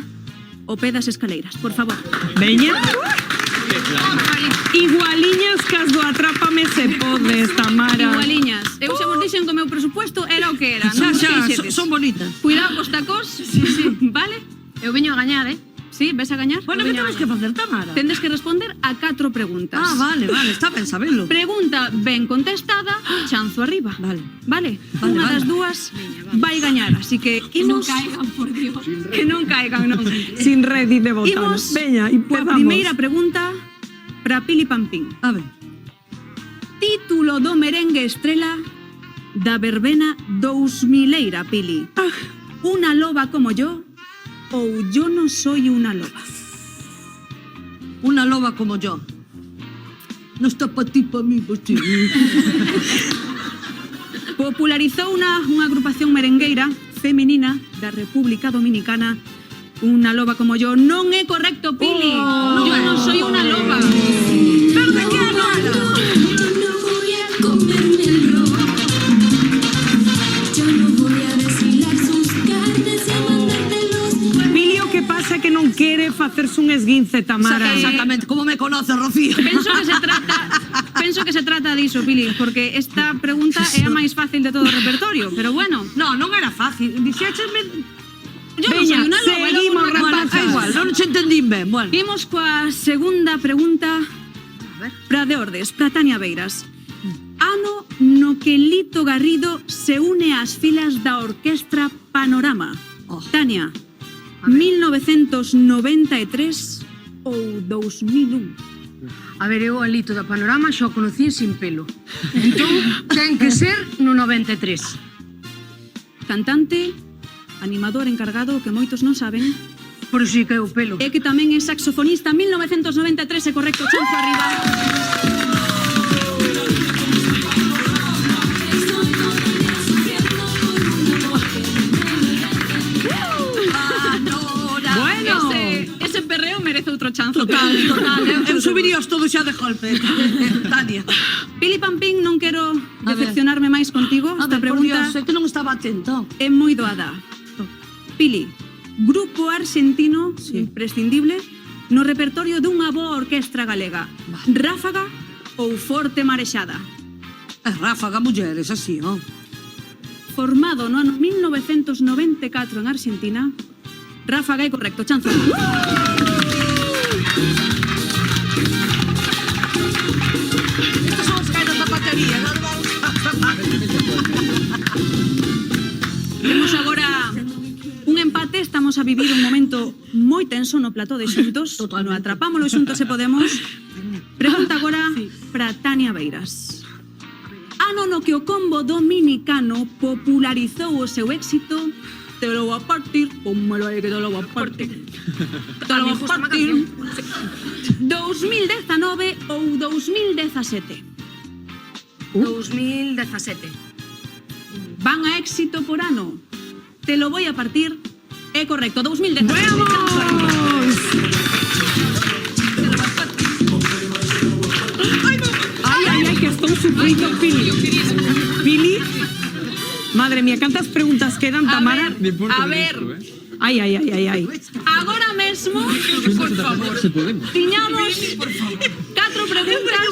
o pé das escaleiras, por favor. Veña. Igualiñas que as do Atrápame se podes, Tamara. Igualiñas. Eu xa vos dixen que o meu presupuesto era o que era. Xa, Non xa, queixedes. son bonitas. Cuidado cos tacos. Sí, sí. Vale? Eu veño a gañar, Sí, ves a gañar? Bueno, que temos que facer, Tamara? Tendes que responder a 4 preguntas. Ah, vale, está ben sabelo. Pregunta ben contestada, chanzo arriba. Vale. Vale? Unha das dúas vai gañar, así que imos... non caigan, por Dios. Que non caigan, non. Sin redi de botón. Imos Veña, coa empezamos. primeira pregunta para Pili Pampín. A ver. Título do merengue estrela da verbena 2000eira, Pili. Una loba como yo ou yo no soy una loba. Una loba como yo. No está pa ti, pa mí, pa ti. Popularizou unha agrupación merengueira feminina da República Dominicana. Una loba como yo. Non é correcto, Pili. Yo no soy una loba. Pero de que hablara? No voy a comerme el robo. Yo no voy a desfilar sus carnes y a mandártelos. Pili, o que pasa é que non quere facerse un esguince, Tamara. Exactamente, como me conoce, Rocío. Penso que se trata diso, Pili, porque esta pregunta é a máis fácil de todo o repertorio, pero bueno. No, non era fácil. Dixéchesme... Yo no Veña, soy una loba, seguimos, logo unha rapazas. Igual, non che entendín ben. Bueno. Imos coa segunda pregunta para de Ordes, para Tania Beiras. Ano no que Lito Garrido se une ás filas da Orquestra Panorama. Tania, 1993 ou 2001? A ver, eu a Lito da Panorama xa o conocín sin pelo. Entón, ten que ser no 93. Cantante, animador encargado, que moitos non saben. Por si que é o pelo. E que tamén é saxofonista, 1993, é correcto, chanzo arriba. Bueno. Ese perreo merece outro chanzo. Total. Eu subiríos todos xa de golpe. Tania. Pili Pampín, non quero decepcionarme máis contigo. A Esta ver, por pregunta Dios, é que non estaba atento. é moi doada. Pili, grupo argentino imprescindible no repertorio dunha boa orquestra galega. Ráfaga ou Forte Marexada? É Ráfaga, mulleres, así, ó. Formado no ano 1994 en Argentina, Ráfaga é correcto, chanzo. Estas son as caídas da batería, non vamos a... Temos agora un empate, estamos a vivir un momento moi tenso no plató de xuntos. No atrapámolo xuntos se podemos. Pregunta agora para Tania Beiras. Ano no que o combo dominicano popularizou o seu éxito Te lo voy a partir, pónmelo ahí que te lo voy a partir. Te lo voy a partir. 2019 ou 2017? 2017. Van a éxito por ano. Te lo voy a partir. É correcto, 2017. Ay, que estou sufrindo, Pili. Pili? Madre mía, cantas preguntas quedan, Tamara? A ver. Ay. Agora mesmo, por favor, tiñamos 4 preguntas.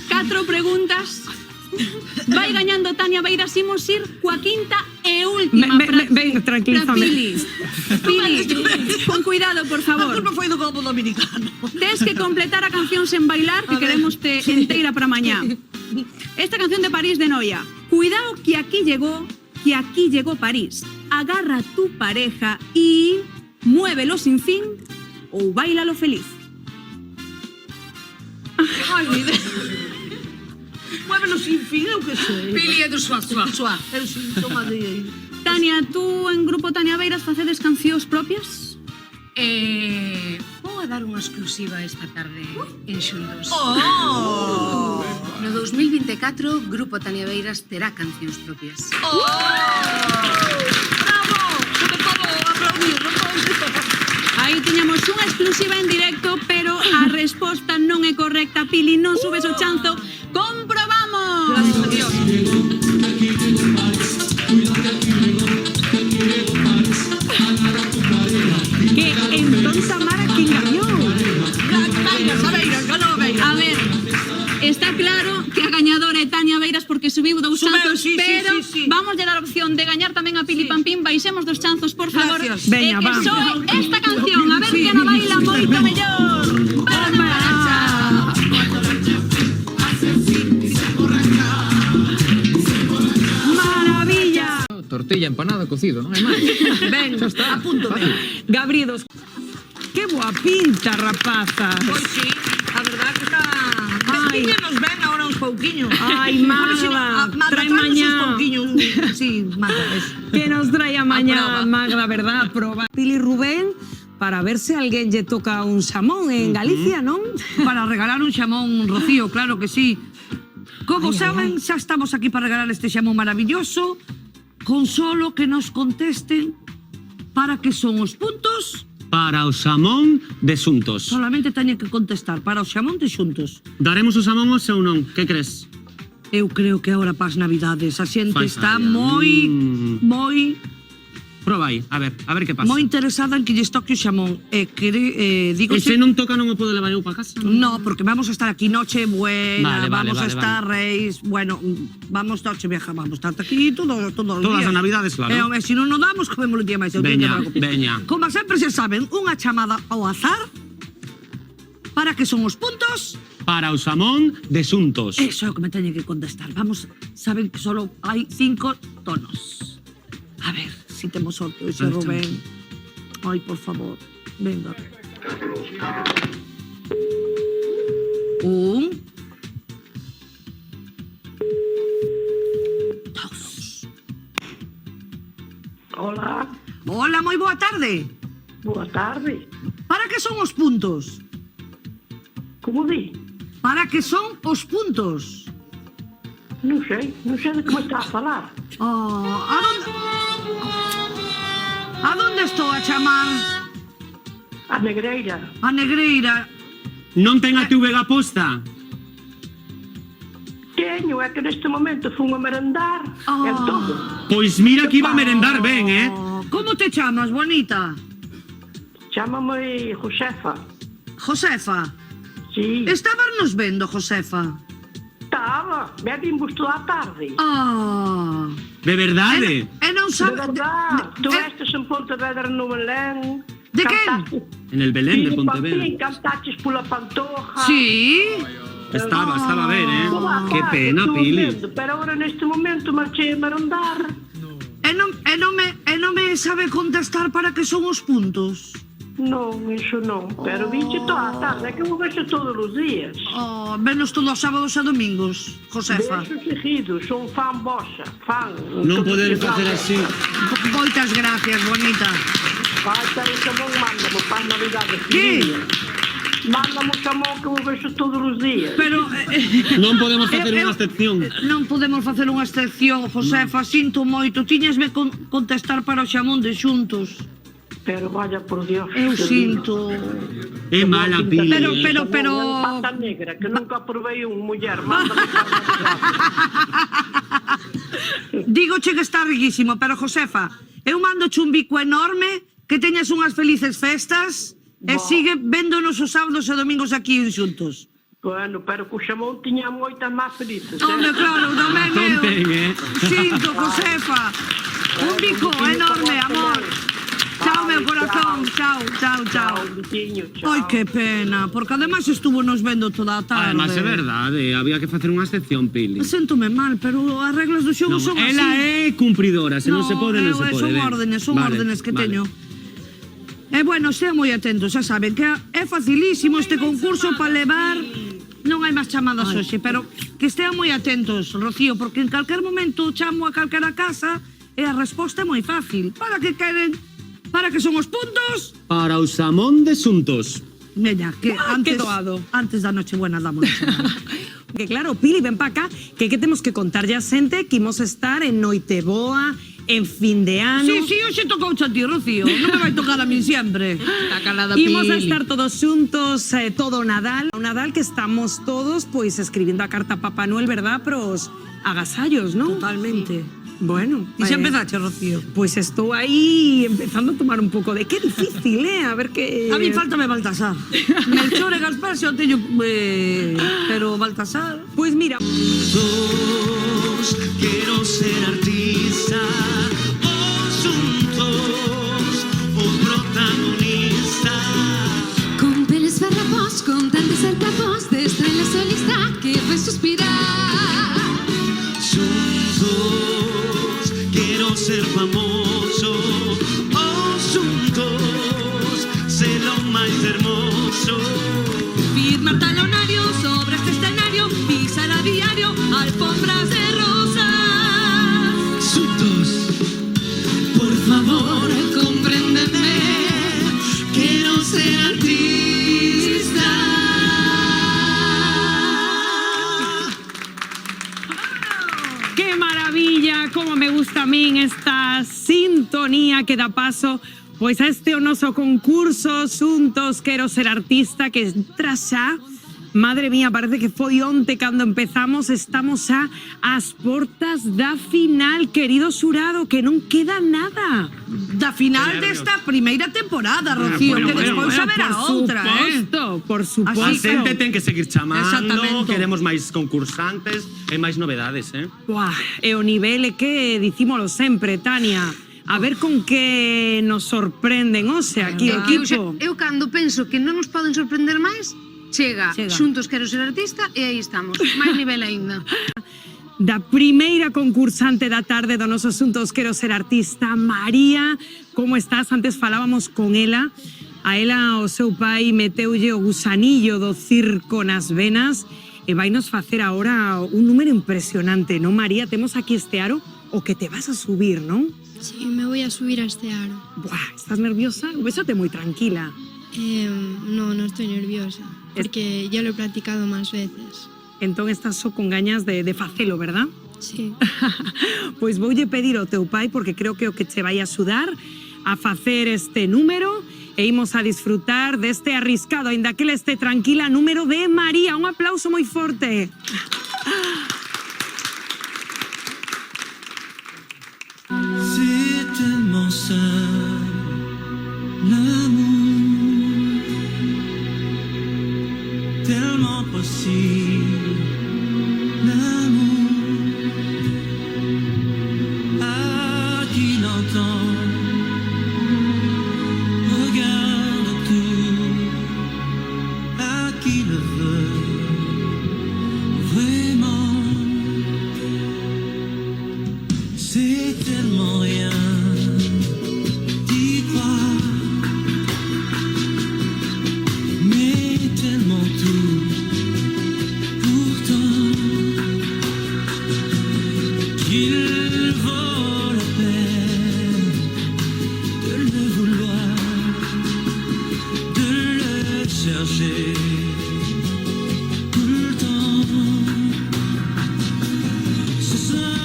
4 preguntas. Vai gañando Tania Beiras, imos ir coa quinta e última para tranquilízame. Pili, con cuidado, por favor. A culpa foi do globo dominicano. Tes que completar a canción sen bailar, que queremos te enteira para mañá. Esta canción de París de Noia. Cuidado que aquí llegó que aquí llegó París. Agarra a tu pareja y muévelo sin fin ou bailalo feliz. Ai, mire. Muévelo sin fin, eu que sei. Pili é do suá. Eu sin toma de aí. Tania, tú en Grupo Tania Beiras facedes cancións propias? Vou a dar unha exclusiva esta tarde en Xuntos. Oh! No 2024, Grupo Tania Beiras terá cancións propias. Oh! Bravo! Sobre todo, aplaudir, non pode. Aí tiñamos unha exclusiva en directo, pero a resposta non é correcta. Pili, non subes o chanzo. ¡Comprobamos! Gracias a Dios. Que entonces Amara, ¿quién gañó? A ver, está claro que a gañadora é Tania Beiras porque subiu dous chanzos, sí, pero sí. vamos lle dar a opción de gañar tamén a Pili Pampín. Baixemos dos chanzos, por favor. Gracias. Veña, que vamos. soe esta canción, a ver que na baila moito mellor. Para na marcha. Maravilla. Tortilla, empanada, cocido, non hai máis. Ben, apúntome. Gabridos. Qué boa pinta, rapaza. Pois sí, a verdad que está... Ai. Nos ven ahora uns pouquiños. Ai, Magda, trae mañá. Uns pouquiños. Sí, Magda, eso. Que nos trae a mañá, A proba. Magda, verdad? Proba. Pili Rubén, para ver se alguén lle toca un xamón en Galicia, non? Para regalar un xamón, Rocío, claro que sí. Como saben, xa estamos aquí para regalar este xamón maravilloso, con solo que nos contesten para que son os puntos. Para o xamón de Xuntos. Solamente teñen que contestar para o xamón de Xuntos. Daremos o xamón hoxe ou non? Que crees? Eu creo que agora para as Navidades a xente Fai está falla. moi Proba aí, a ver que pasa. moi interesada en que lles toque o xamón. Digo E se non toca non o podo levar eu para casa? No, porque vamos a estar aquí noche buena, Vale, vamos a estar reis, bueno, vamos noche vieja, vamos a estar aquí todos os Todas días. as Navidades, claro. Se non nos damos, comemos o día máis. Veña. Como sempre se saben, unha chamada ao azar para que son os puntos. Para o xamón de Xuntos. Eso é o que me teñen que contestar. Vamos, saben que solo hai 5 tonos. A ver, si temos sorte hoxe, Rubén. Ai, por favor, venga. 1, 2. Hola. Hola, moi boa tarde. Boa tarde. Para que son os puntos? Como di? Para que son os puntos? Non sei de que me está a falar. A donde estou a chamar? A Negreira. A Negreira. Non ten a TVG posta? Teño, é que neste momento fun a merendar. É todo. Pois mira que iba a merendar ben, Como te chamas, bonita? Chámame Josefa. Josefa? Sí. Estabas nos vendo, Josefa? Estaba. Vimos toda a tarde. De verdade? E non sabe... De verdad. Tu estes en Pontevedra no Belén. De quen? En el Belén de Pontevedra. Cantaches pola Pantoja. Sí. Estaba a ver, Que pena, Pili. Pero agora neste momento marchei a merendar. E non me sabe contestar para que son os puntos? Non, iso non. Pero viche toda a tarde, é que vou vexo todos os días. Venos todos os sábados e domingos, Josefa. Vexo seguido, son fan vosa, fan. Non poder facer así. Moitas gracias, bonita. Vai, pero xamón, mándamo para Navidade. Que? Mándamo xamón que vou vexo todos os días. Pero... Non podemos facer unha excepción. Non podemos facer unha excepción, Josefa, sinto moito. Tiñasme contestar para o xamón de Xuntos. Pero vaya por Dios. Eu sinto. É mala, Pili. Pero... Pata negra, que nunca probei un muller. Mándame Dígoche que está riquísimo, pero Josefa, eu mandoche un bico enorme, que teñas unhas felices festas e sigue véndonos os sábados e domingos aquí en Xuntos. Bueno, pero co xamón tiña moitas máis felices. Home, claro, tamén eu. Sinto, Josefa. Un bico enorme, amor. Chao, meu corazón. corazón. Chao, chao, chao. Ai, que pena, porque ademais estuvo nos vendo toda a tarde. Además, é verdade, había que facer unha excepción, Pili. Séntome mal, pero as reglas do xogo son así. Ela é cumpridora, se non se pode, non se pode. Son órdenes que teño. E bueno, sean moi atentos, xa saben que é facilísimo este concurso para levar. Non hai máis chamadas hoxe, pero que estean moi atentos, Rocío, porque en calquer momento chamo a calquera casa e a resposta é moi fácil. Para que queren? Para que son os puntos? Para o xamón de xuntos. Veña, que antes da Nochebuena damos Que claro, Pili, ven pa acá, que temos que contarlle a xente que imos estar en Noiteboa, en fin de ano. Sí, hoxe tocou a ti, Rocío. Non me vai tocar a min sempre. Está calada, Pili. Imos a estar todos xuntos todo o Nadal. O Nadal que estamos todos pois escribindo a carta a Papá Noel, verdad? Pros agasallos, non? Totalmente. Bueno, E xa empezaste, Rocío? Pois estou aí empezando a tomar un pouco de... Qué difícil, A ver que... A mí faltame Baltasar. Melchor e Gaspar xa o teño... Pero Baltasar... Pois mira... Quiero ser artista, juntos, un protagonista. Con peles farrapos, con tantos altavoz, de estrella solista que fue suspirar. Juntos, quiero ser famoso, juntos, ser lo más hermoso. Firmar talonario sobre este escenario, pisar a diario, alfombras de por favor, compréndeme, quiero ser artista. ¡Qué maravilla! Cómo me gusta a min esta sintonía que dá paso pois a este noso concurso Xuntos Quero Ser Artista que entra xa. Madre mía, parece que foi onte cando empezamos, estamos xa ás portas da final, querido xurado, que non queda nada. Da final desta primeira temporada, Rocío, que despois haberá outra, Por suposto. A xente ten que seguir chamando, Exactamente. queremos máis concursantes e máis novedades, Buah, e o nivel é que dicímolo sempre, Tania. A ver con que nos sorprenden, aquí o equipo. Eu cando penso que non nos poden sorprender máis, chega. Xuntos Quero Ser Artista e aí estamos. Máis nivel aínda. Da primeira concursante da tarde do noso Xuntos Quero Ser Artista, María, como estás? Antes falábamos con ela. A ela o seu pai meteulle o gusanillo do circo nas venas e vai nos facer agora un número impresionante, non, María? Temos aquí este aro o que te vas a subir, non? Sí, me voy a subir a este aro. Buah, ¿estás nerviosa? Bésate muy tranquila. No estoy nerviosa, porque ya lo he practicado más veces. Entón estás só con gañas de facelo, verdad? Sí. Pois voulle pedir ao teu pai, porque creo que o que che vai axudar a facer este número e imos a disfrutar deste arriscado, aínda que ele este tranquila, número de María. Un aplauso moi forte. C'est tellement simple, l'amour, tellement possible, l'amour, à qui l'entend, regarde tout, à qui le veut, vraiment. C'est tellement rien d'y croire, mais tellement tout, pourtant, qu'il vaut la peine de le vouloir, de le chercher tout le temps. Ce sera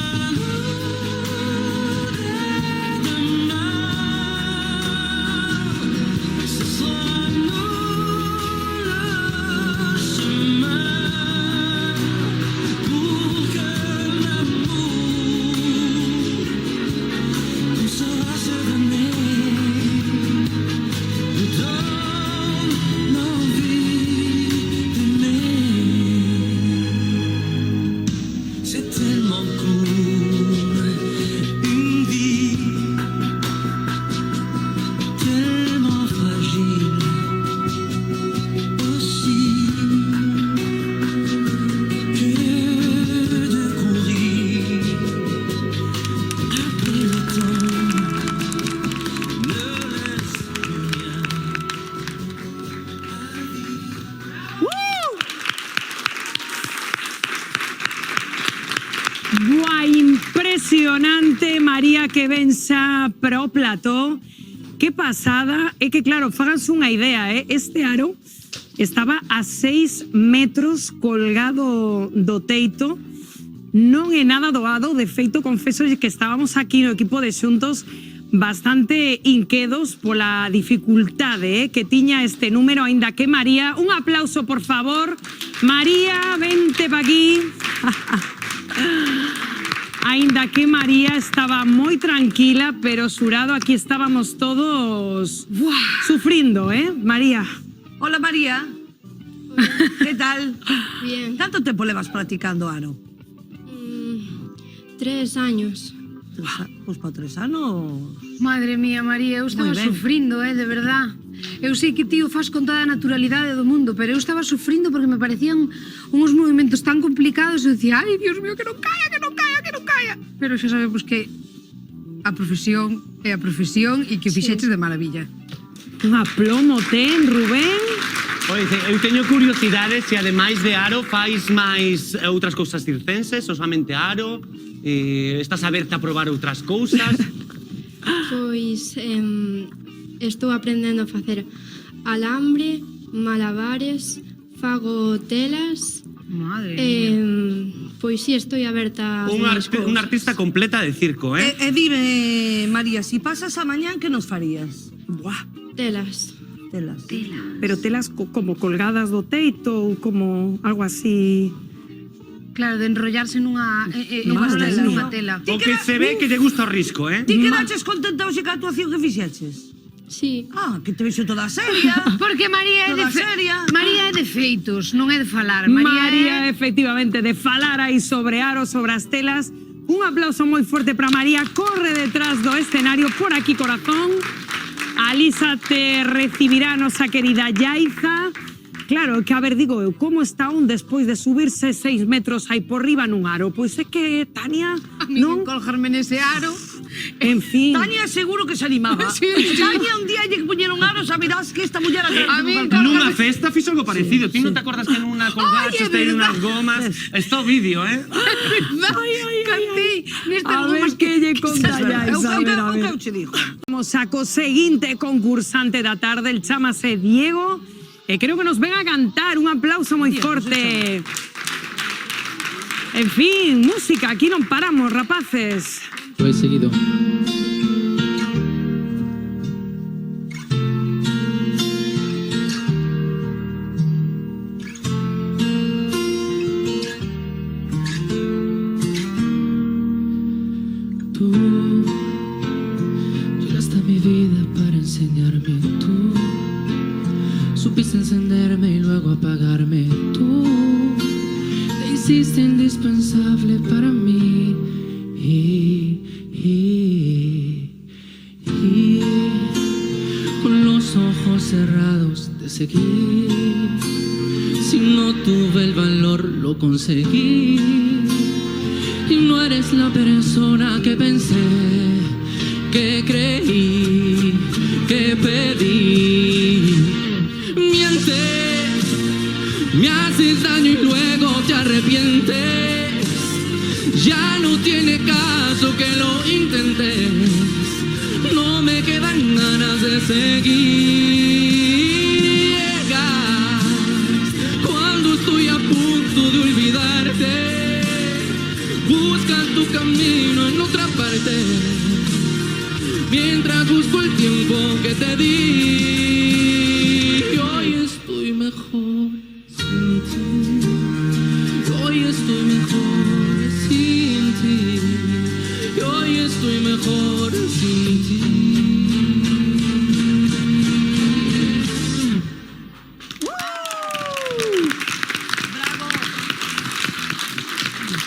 Buah, impresionante, María, que vensa pro plató. Que pasada. É que, claro, fáganse unha idea, este aro estaba a 6 metros colgado do teito. Non é nada doado, de feito, confeso que estábamos aquí no equipo de xuntos bastante inquedos pola dificultade que tiña este número, aínda que María, un aplauso, por favor. María, vente pa aquí. Aínda que María estaba moi tranquila, pero xurado aquí estábamos todos sufrindo, María. Hola, María. ¿Qué tal? Bien. ¿Tanto tiempo levas practicando aro? 3 años. Pues para 3 anos... Madre mía, María, eu estaba sufrindo, de verdad. Eu sei que ti o fas con toda a naturalidade do mundo, pero eu estaba sufrindo porque me parecían uns movimentos tan complicados e eu dicía, ai, Dios mío, que non caia, que non caia, que non caia. Pero xa sabemos que a profesión é a profesión e que o fixeches de maravilla. Un aplomo ten, Rubén. Oye, eu teño curiosidade se ademais de aro fais máis outras cousas circenses, ou somente aro, estás aberta a probar outras cousas? Pois estou aprendendo a facer alambre, malabares, fago telas. Madre Pois sí, estou aberta a Un artista completa de circo, dime, María, si pasas a mañán, que nos farías? Buah. Telas. Pero telas como colgadas do teito ou como algo así... Claro, de enrollarse nunha tela. O que se ve que te gusta o risco, Ti quedaches contenta hoxe ca actuación que fixeches? Sí. Ah, que te vexo toda seria. Porque María é de feitos, non é de falar. María, efectivamente, de falar aí sobre aro, sobre as telas. Un aplauso moi forte para María. Corre detrás do escenario, por aquí, corazón. A Lisa te recibirá a nosa querida Yaiza. Claro, que a ver, digo eu, como está un despois de subirse 6 metros aí por riba nun aro? Pois é que Tania... A mí non colgarme nese aro... En fin... Tania seguro que se animaba. Sí. Tania un día lle que poñeron aro, sabirás que esta muller... Nunha festa fixo algo parecido. Ti non te acordas que nunha colgaches te unhas gomas? Está o vídeo, Cantei nestas A ver gomas que lle conta Yaiza. O que eu che digo? Vamos a co seguinte concursante da tarde, el chámase Diego, e creo que nos ven a cantar. Un aplauso moi forte. En fin, música, aquí non paramos, rapaces. Lo he seguido. Tú llegaste a mi vida para enseñarme. Tú supiste encenderme y luego apagarme. Tú te hiciste indispensable para mí. Y con los ojos cerrados te seguí. Si no tuve el valor, lo conseguí. Y no eres la persona que pensé, que creí, que pedí. Mientes, me haces daño y luego te arrepientes. Ya no tiene caso que lo intentes. No me quedan ganas de seguir. Llegas cuando estoy a punto de olvidarte. Busca tu camino en otra parte, mientras busco el tiempo que te di. Y hoy estoy mejor sin ti. Hoy estoy mejor sin ti. Y hoy estoy mejor sin ti.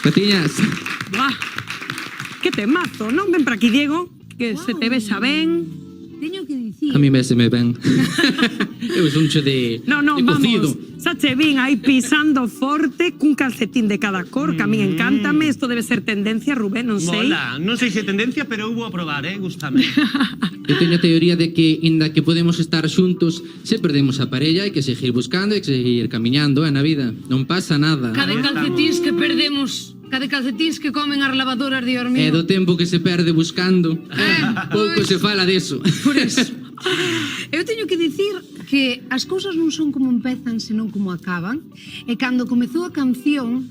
Patiñas. Buah, que temazo, non? Ven para aquí, Diego, que se te besa ben. Teño que dicir... A mí me ben. Eu son che de cocido. Sache bin aí pisando forte cun calcetín de cada cor, que a min encántame. Isto debe ser tendencia, Rubén, non sei. Mola, non sei se tendencia, pero eu vou a probar, gústame. Eu teño a teoría de que, inda que podemos estar xuntos, se perdemos a parella, hai que seguir buscando, hai que seguir camiñando na vida. Non pasa nada. Cada calcetíns que perdemos Cada calcetíns que comen as lavadoras, Dios mío. E do tempo que se perde buscando, pouco se fala deso. Por eso. Eu teño que dicir que as cousas non son como empezan, senón como acaban. E cando comezou a canción,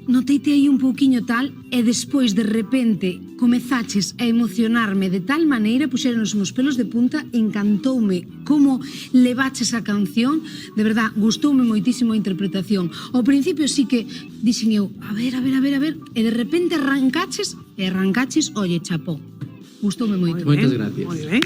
noteite aí un pouquiño tal, e despois de repente comezaches a emocionarme de tal maneira, puxeronos os pelos de punta, encantoume como levaches a canción, de verdad, gustoume moitísimo a interpretación. Ao principio sí que dixen eu, a ver, e de repente arrancaches, oye, chapó. Gustoume moito. Moitas gracias. Moi ben.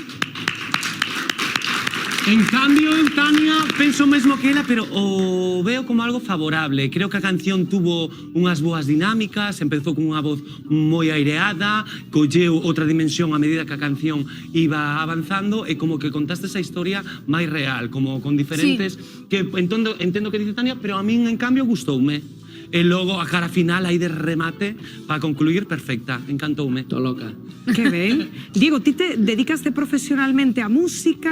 En cambio, eu, Tania, penso mesmo que ela, pero o veo como algo favorable. Creo que a canción tuvo unhas boas dinámicas, empezou con unha voz moi aireada, colleu outra dimensión a medida que a canción iba avanzando e como que contaste esa historia máis real, como con diferentes... que entendo que dice Tania, pero a min, en cambio, gustoume. E logo a cara final aí de remate para concluir perfecta, encantoume. Tô loca. Que ben. Diego, ti te dedicaste profesionalmente á música,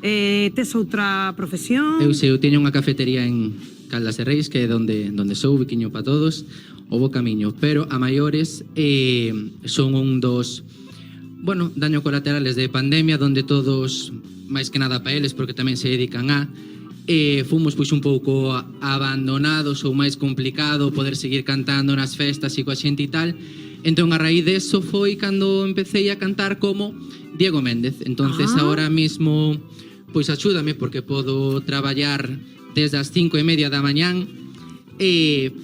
tes outra profesión? Eu sei, eu teño unha cafetería en Caldas de Reis, que é donde sou, biquiño para todos, o bo camiño, pero a maiores son un dos, bueno, daño colaterales de pandemia, donde todos, máis que nada para eles, porque tamén se dedican a, fomos pois un pouco abandonados ou máis complicado poder seguir cantando nas festas e coa xente e tal. Entón a raíz de eso foi cando empecé a cantar como Diego Méndez. Entonces ahora mismo pois axúdame porque podo traballar desde as 5:30 da mañán,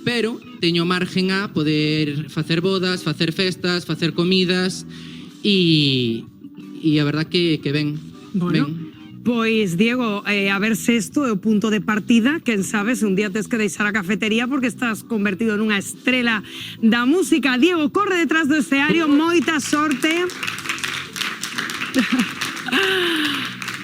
pero teño margen a poder facer bodas, facer festas, facer comidas e a verdad que ben. Bueno, pois, Diego, a ver se isto é o punto de partida, quen sabe se un día tes que deixar a cafetería porque estás convertido nunha estrela da música. Diego, corre detrás do escenario, moita sorte.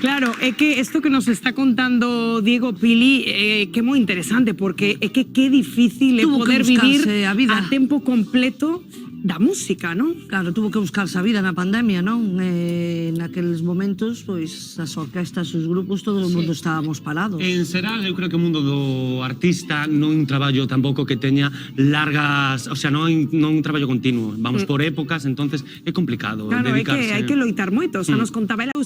Claro, é que isto que nos está contando Diego Pili que é moi interesante, porque é que difícil é poder vivir a vida a tempo completo da música, non? Claro, tuvo que buscarse a vida na pandemia, non? Naqueles momentos, pois, as orquestas, os grupos, todo o mundo estábamos parados. En xeral, eu creo que o mundo do artista non é un traballo tampouco que teña largas, o sea, non é un traballo continuo. Vamos por épocas, entonces é complicado dedicarse. Claro, hai que loitar moito. O sea, nos contaba ela,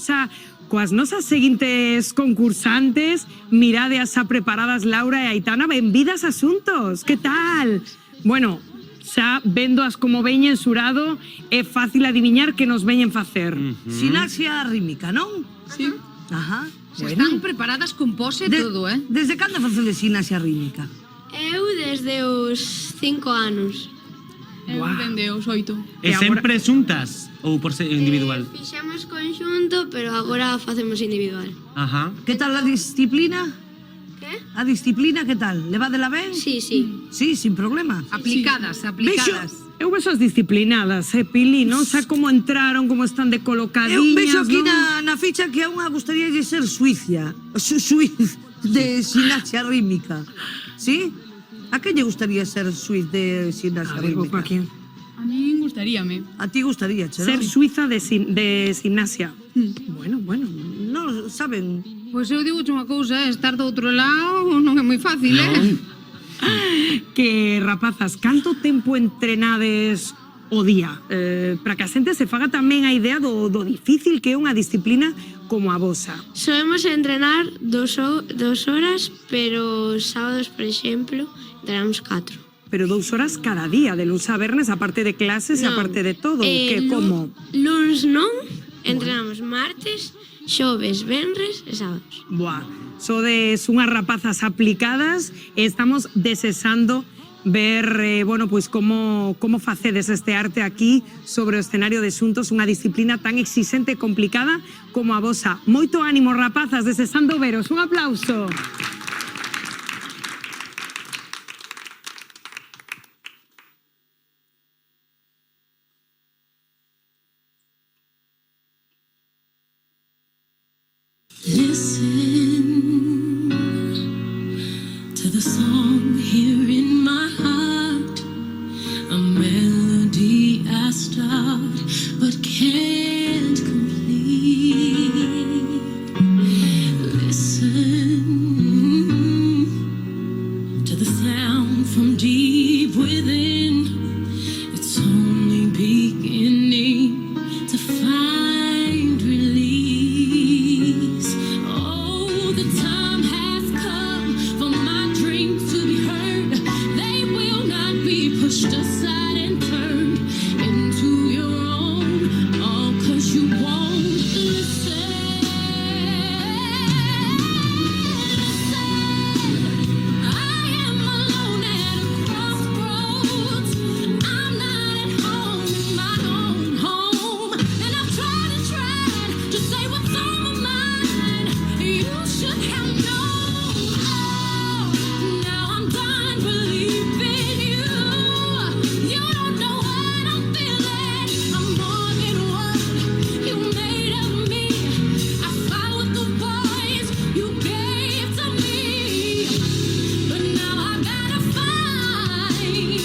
coas nosas seguintes concursantes, mirades a preparadas Laura e Aitana, benvidas asuntos. Que tal? Bueno, xa vendoas como veñen xurado, é fácil adiviñar que nos veñen facer. Sinaxia rítmica, non? Sí. Ajá. Xa están preparadas con pose e todo, Desde cando facedes sinaxia rítmica? Eu desde os 5 anos. Eu dende os 8. E sempre xuntas ou por ser individual? Fixemos conxunto, pero agora facemos individual. Ajá. Que tal a disciplina? Que? A disciplina, que tal? Levádela ben? Sí, sí. Sí, sin problema. Aplicadas. Eu vexo as disciplinadas, Pili, non? Xa como entraron, como están de colocadiñas, Eu vexo aquí non? na ficha que a unha gustaría de ser suiza, de sinaxia rítmica. Sí? A que lle gustaría ser suiz de sinaxia rítmica? A mí gustaríame. A ti gustaría, che, Ser suiza de gimnasia. Bueno, non saben. Pois eu digo unha cousa, estar do outro lado non é moi fácil, Que, rapazas, canto tempo entrenades o día? Para que a xente se faga tamén a idea do difícil que é unha disciplina como a vosa. Solemos entrenar 2 horas, pero os sábados, por exemplo, entrenamos 4. Pero 2 horas cada día, de luns a vernes, aparte de clases e aparte de todo. Que como? Luns non, entrenamos martes, xoves, venres e sábados. Buah, sodes unhas rapazas aplicadas e estamos desexando ver, bueno, pois como facedes este arte aquí sobre o escenario de Xuntos, unha disciplina tan exixente e complicada como a vosa. Moito ánimo, rapazas, desexando veros. Un aplauso. Listen to the song here in my heart, a melody I start but can't complete. Listen to the sound from deep within. aside and turned into your own, all 'cause you won't listen. I am alone at a crossroads. I'm not at home in my own home, and I've tried to say what's on my mind. You should have known. Now I'm done believing you. You don't know what I'm feeling. I'm more than what you made of me. I followed the voice you gave to me, but now I gotta find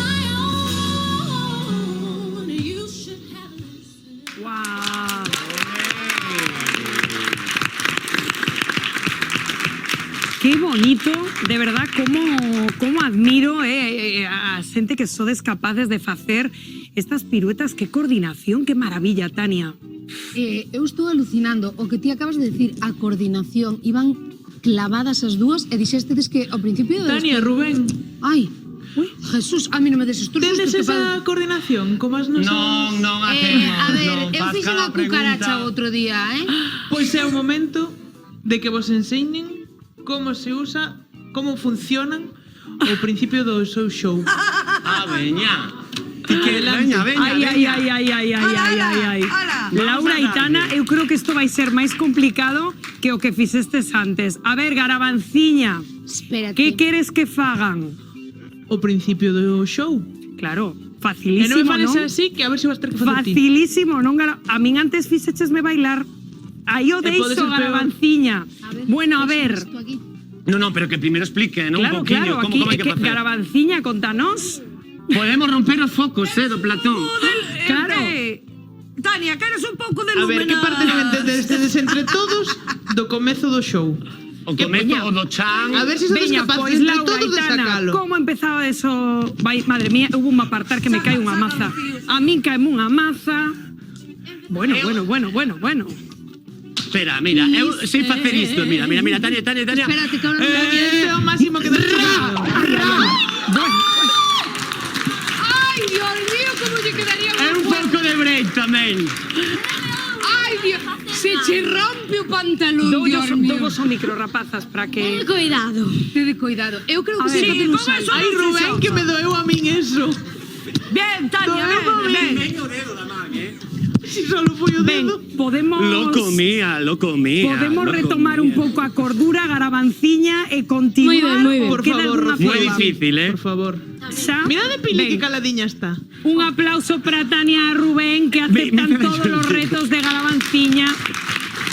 my own. You should have listened. Wow. Qué bonito, de verdad, como admiro a xente que sodes capaces de facer estas piruetas. Qué coordinación, qué maravilla, Tania. Eu estou alucinando o que ti acabas de decir, a coordinación. Iban clavadas as dúas e dixestedes que ao principio... Tania, Rubén. Ai, Jesús, a mí non me des estos Tendes sustos que esa coordinación como as nosas... Non hacemos. A ver, non, eu faz fixen cada a cucaracha pregunta. outro día, Pois é o momento de que vos enseñen como se usa, como funcionan o principio do seu show. Veña. Adelante. Ai. Laura e Tana, eu creo que isto vai ser máis complicado que o que fixestes antes. A ver, Garabanciña, Espérate. que queres que fagan? O principio do show. Claro, E facilísimo, non me fales non? así, que a ver se vas ter que facer ti. Facilísimo, non? A min antes fixechesme bailar. Aí o E podes deixo, ser peor. Garabanciña. Bueno, a ver. No, pero que primero explique, ¿no? Claro, Un poquinho, claro, como aquí hai que facer. Garabanciña, contanos. Podemos romper os focos, do Platón. Claro. Tania, queres un pouco de A lume ver, que parte non entendedes entre todos do comezo do show? O comezo o do chan. A ver se sodes Veña, capaces pois, entre Laura todos e de Tana, sacalo. como empezaba eso? Vai, madre mía, hubo un apartar que me cae unha maza. A min caeme unha maza. Bueno. Espera, mira, eu sei facer isto. Mira, Tania. Espérate, que ahora non Este é o máximo que des. Ai, Dios mío, como lle quedaría É un pouco de break tamén. Ai, Dios, se che rompe o pantalón, Dios mío. Dous o micro, rapazas, para que... Cuidado. Tede cuidado. Eu creo que A se ver, facer un ponga salto. Ai, Rubén, que me doeu a min eso. Bien, Tania, ben. o dedo da man, Si solo foi o Ben, dedo. podemos... Lo comía. Podemos retomar un pouco a cordura, Garabanciña, e continuar. Muy ben. Por Queda favor, algunha Rocío. Moi proba. difícil, Por favor. Xa? Mira de Pili que Ben, caladiña está. un aplauso para Tania e Rubén, que aceptan Ven, todos los retos de Garabanciña.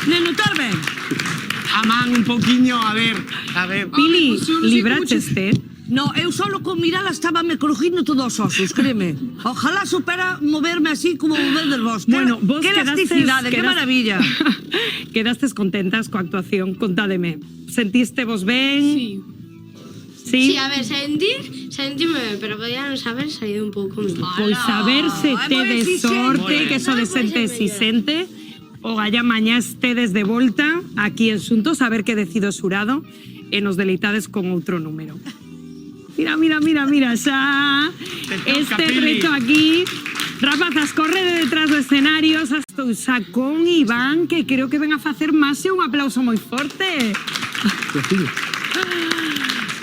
Neno, tarde. A man un poquinho, a ver. Pili, libracheste. No, eu solo con mirala estaba me crujindo todos os osos, créeme. Ojalá supera moverme así como mover vos. Bueno, vos qué elasticidade, qué maravilla. Quedastes contentas coa actuación, contádeme. Sentiste vos ben? Sí. Sí? Sí, a ver, sentíme ben, pero podíamos haber saído un pouco mellor. Pois a ver se Ai, tedes moi sorte, exixente. que sodes xente exixente. O galla mañá estedes de volta aquí en Xuntos a ver que decido o xurado e nos deleitades con outro número. Mira, xa. Este Pili. reto aquí. Rapazas, correde detrás do escenario. Xa estou xa con Iván, que creo que ven a facer máis un aplauso moi forte.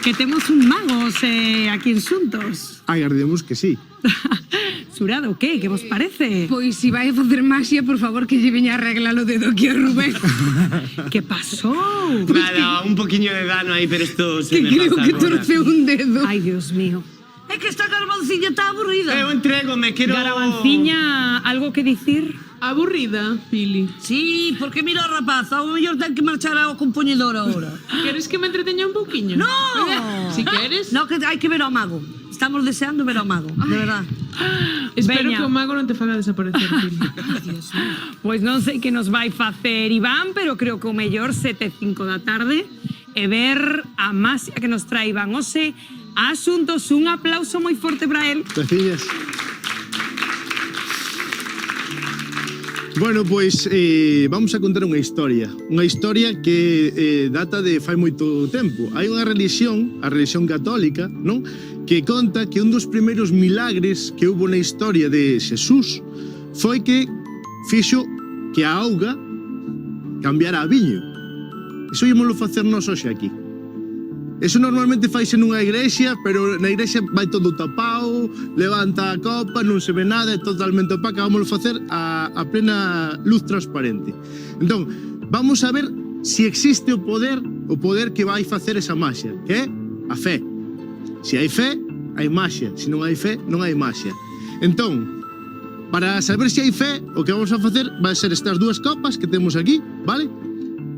Que temos un mago aquí en Xuntos. Agardemos que sí. Xurado, que vos parece? Pois se vai a facer maxia, por favor, que lle veña a arreglar o dedo aquí a Rubén. Que pasou? Nada, un poquinho de dano aí, pero esto se Que me creo pasa que agora. torceu un dedo. Ai, Dios mío. É que esta garbanciña está aburrida. Eu entregome, quero... Garabanciña, algo que dicir? Aburrida, Pili. Sí, porque mira o rapaz, ao mellor ten que marchar ao compoñedor agora. Queres que me entreteña un pouquiño? No! Si queres. No, que hai que ver ao mago. Estamos deseando ver ao mago, de verdad. Espero Veña. que o mago non te faga desaparecer, Pili. Pois non sei que nos vai facer Iván, pero creo que o mellor 7:05 da tarde e ver a maxia que nos trae Iván hoxe a Xuntos. Un aplauso moi forte para él. Gracias. Bueno, pois vamos a contar unha historia que data de fai moito tempo. Hai unha religión, a religión católica, non? que conta que un dos primeiros milagres que hubo na historia de Xesús foi que fixo que a auga cambiara a viño. Iso ímoslo facer nós hoxe aquí. Eso normalmente faise nunha igrexa, pero na igrexa vai todo tapado, levanta a copa, non se ve nada, é totalmente opaca. Vamos facer a plena luz transparente. Entón, vamos a ver si existe o poder que vai facer esa maxia, que é a fe. Se hai fe, hai maxia. Se non hai fe, non hai maxia. Entón, para saber se hai fe, o que vamos a facer vai ser estas dúas copas que temos aquí, vale?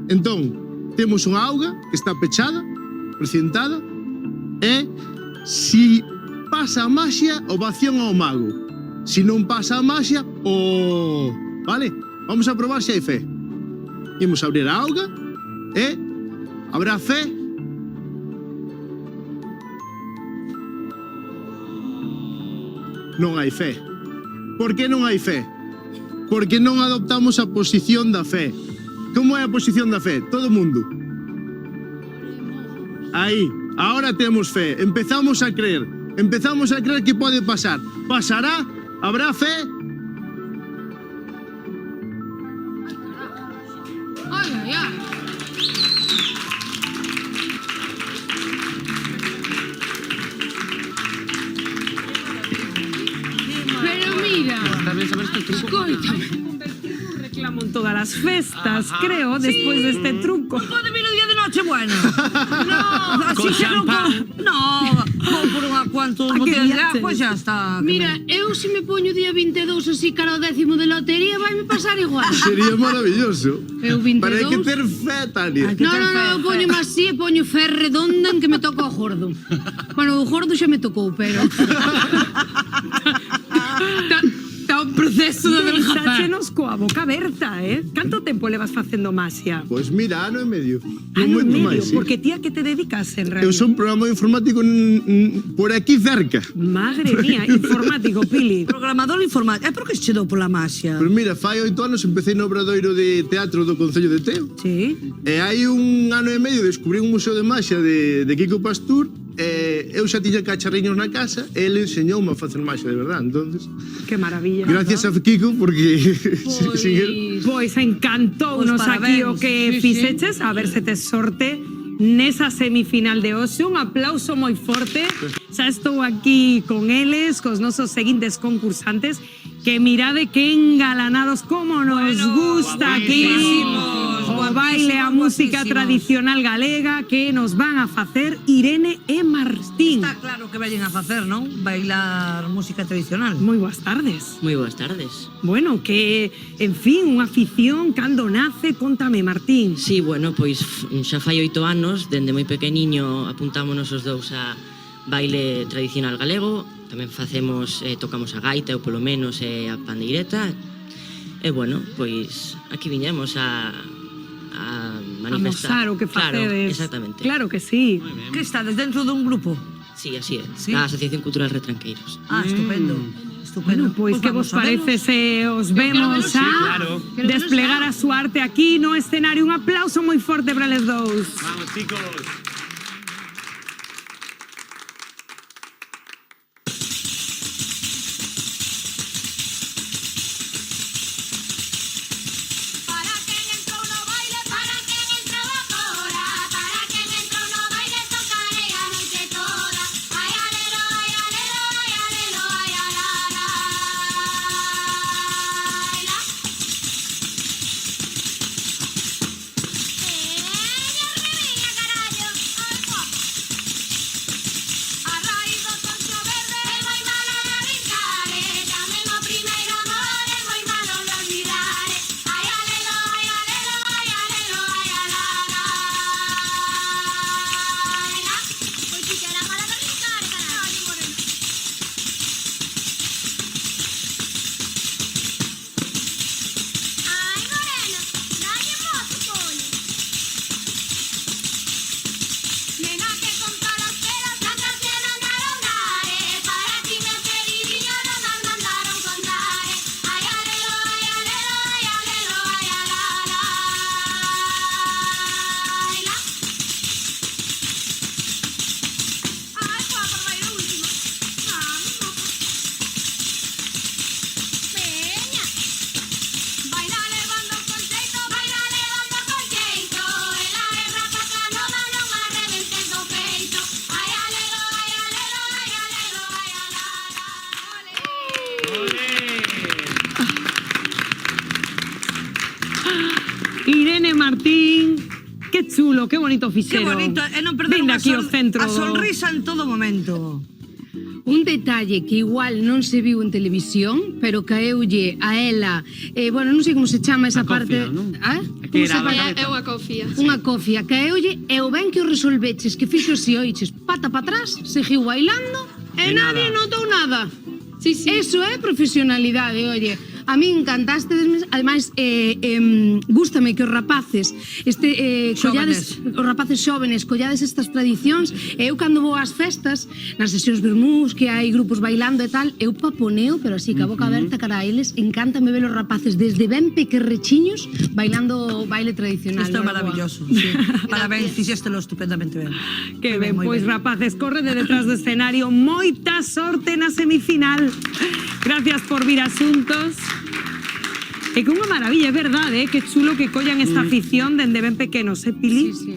Entón, temos unha auga que está pechada, presentada, e si pasa a maxia, ovación ao mago. Si non pasa a maxia, o... Vale? Vamos a probar se hai fe. Imos abrir a auga e habrá fe. Non hai fe. Por que non hai fe? Porque non adoptamos a posición da fe. Como é a posición da fe? Todo o mundo. Aí, ahora temos fe, empezamos a creer que pode pasar. Pasará? Habrá fe? Ai, ai, ai. Pero mira, escoítame. Reclamo en todas las festas, creo, después de este truco. Pode vir o día de Nochebuena. No, así Con que non champán. No, vou por unha cuantos botellas de agua, xa está. Mira, eu se me poño día 22 así cara ao 10º de lotería, vaime pasar igual. Sería maravilloso. Eu 22. Pero hai que ter fe, Tania. No, eu poño así e poño fe redonda en que me toca o gordo. Bueno, o gordo xa me tocou, pero... Está un proceso de adelgazar. Pensáchenos coa boca aberta, Canto tempo levas facendo maxia? Pois mira, ano e medio. Ano e medio, máis, sí. porque ti a que te dedicas en realidad? Eu son programador informático por aquí cerca. Madre mía, informático, Pili. Programador informático. É por que se chedou pola maxia? Pois mira, fai 8 anos empecé no Obradoiro de Teatro do Concello de Teo. Sí. E hai un ano e medio descubrí un museo de maxia de Kiko Pastur. Eu xa tiña cacharriños na casa e ele enseñoume a facer maxia de verdad, entonces. Que maravilla. Gracias a Kiko, porque sin él... Pois encantounos Pois aquí o parabéns. que fixeches, a ver se tes sorte nesa semifinal de hoxe. Un aplauso moi forte. Xa estou aquí con eles, cos nosos seguintes concursantes, que mirade que engalanados, como nos gusta aquí o baile, a música tradicional galega que nos van a facer Irene e Martín. Está claro que vayan a facer, non? Bailar música tradicional. Moi boas tardes. Moi boas tardes. Bueno, que, en fin, unha afición, cando nace, contame, Martín. Sí, bueno, pois xa fai 8 anos, dende moi pequeniño apuntámonos os dous a baile tradicional galego, tamén facemos, tocamos a gaita, ou polo menos a pandeireta, e bueno, pois aquí viñemos a manifestar. A mostrar o que facedes. Claro, exactamente. Claro que sí. Que estades dentro dun grupo? Sí, así é, Sí. da Asociación Cultural Retranqueiros. Ah, estupendo. Estupendo. Bueno, pois que vos parece se os vemos Sí, a claro. desplegar a súa arte aquí no escenario. Un aplauso moi forte para les dous. Vamos, chicos. Irene Martín, que chulo, que bonito fixero. Que bonito, e non perder Venga aquí ao centro. a sonrisa en todo momento. Un detalle que igual non se viu en televisión, pero caeulle a ela, bueno, non sei como se chama esa parte, Que era é unha cofia. unha cofia, caeulle e o ben que o resolveches, que fixo si oiches pata para atrás, seguiu bailando e nadie notou nada. Sí, sí. Eso é profesionalidade, oye. A mí encantaste, ademais, gústame que os rapaces collades, os rapaces xóvenes collades estas tradicións, e eu cando vou ás festas, nas sesións vermús, que hai grupos bailando e tal, eu paponeo, pero así, que a boca aberta cara a eles, encántame ver os rapaces desde ben pequerrechiños bailando baile tradicional. Isto é maravilloso. Sí. Parabéns, fixéstelo estupendamente ben. Que ben, pois rapaces, corre de detrás do escenario. Moita sorte na semifinal. Gracias por vir asuntos. É que unha maravilla, é verdade, que chulo que collan esta afición dende ben pequenos, Pili? Sí, sí.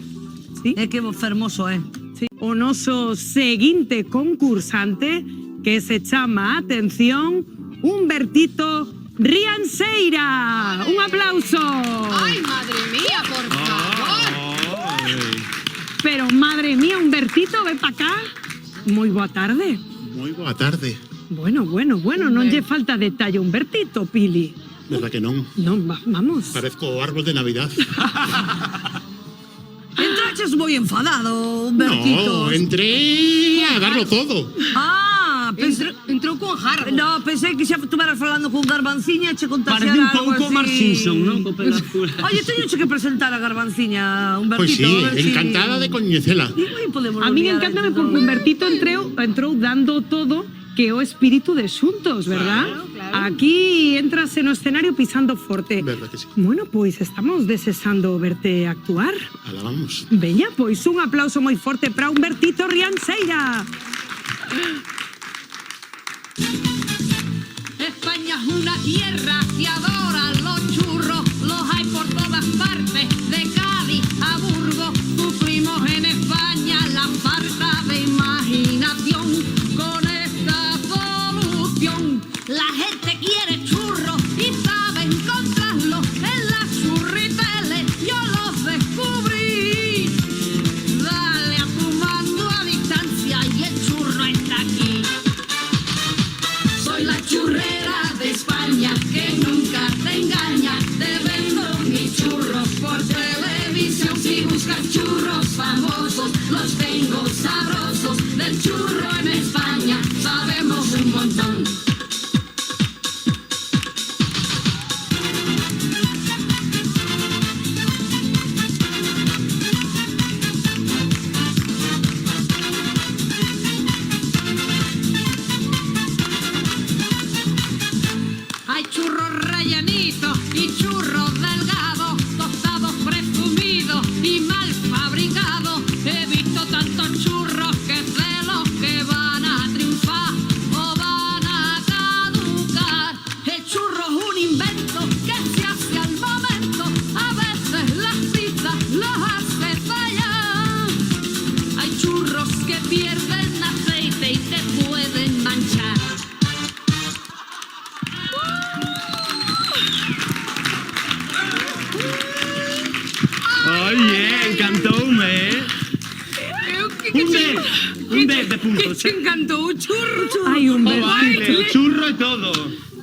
Sí? É que fermoso, Sí. O noso seguinte concursante, que se chama, atención, Humbertito Rianseira. Un aplauso. Ay, madre mía, por favor. Pero, madre mía, Humbertito, ven para acá. Moi boa tarde. Moi boa tarde. Bueno, non lle falta detalle, Humbertito, Pili. Verdad que non? Non, vamos. Parezco o árbol de Navidad. Entraches moi enfadado, Humbertito. No, entré a darlo todo. Entrou con jarro. No, pensei que xa estuveras falando con Garbanciña e che contaxera Parece un algo pouco así. Mar Simpson, non? Co pelo azul. Oye, teño que presentar a Garbanciña, Pois Humbertito. sí, a ver si- encantada de coñecela. podemos A mí liar encántame entre porque todos. Humbertito entrou dando todo que é o espírito de Xuntos, verdad? Aquí entras no escenario pisando forte. Verdad que sí. Bueno, pois estamos desexando verte actuar. Alá vamos. Veña, pois un aplauso moi forte para Humbertito Rianseira. España es una tierra que adora los churros, los hay por todas partes, de Cádiz a Burgos, sufrimos en España la falta de imaginación. Con esta solución, la gente quiere churros y sabe encontrarlos en las churriteles, yo los descubrí. Dale a tu mando a distancia y el churro está aquí. Soy la churrera de España que nunca te engaña. Te vendo mis churros por televisión. Si buscas churros famosos, los tengo sabrosos. Del churro en España sabemos un montón. Hay churros rellenitos y churros delgados, tostados presumidos y mal fabricados. He visto tantos churros que sé los que van a triunfar o van a caducar. El churro es un invento que se hace al momento, a veces las pizzas las hace fallar. Hay churros que pierden aceite y te pueden manchar. Oye, encantoume, Un 10 de puntos. Que encantou o churro. Ai, O baile, o churro e todo.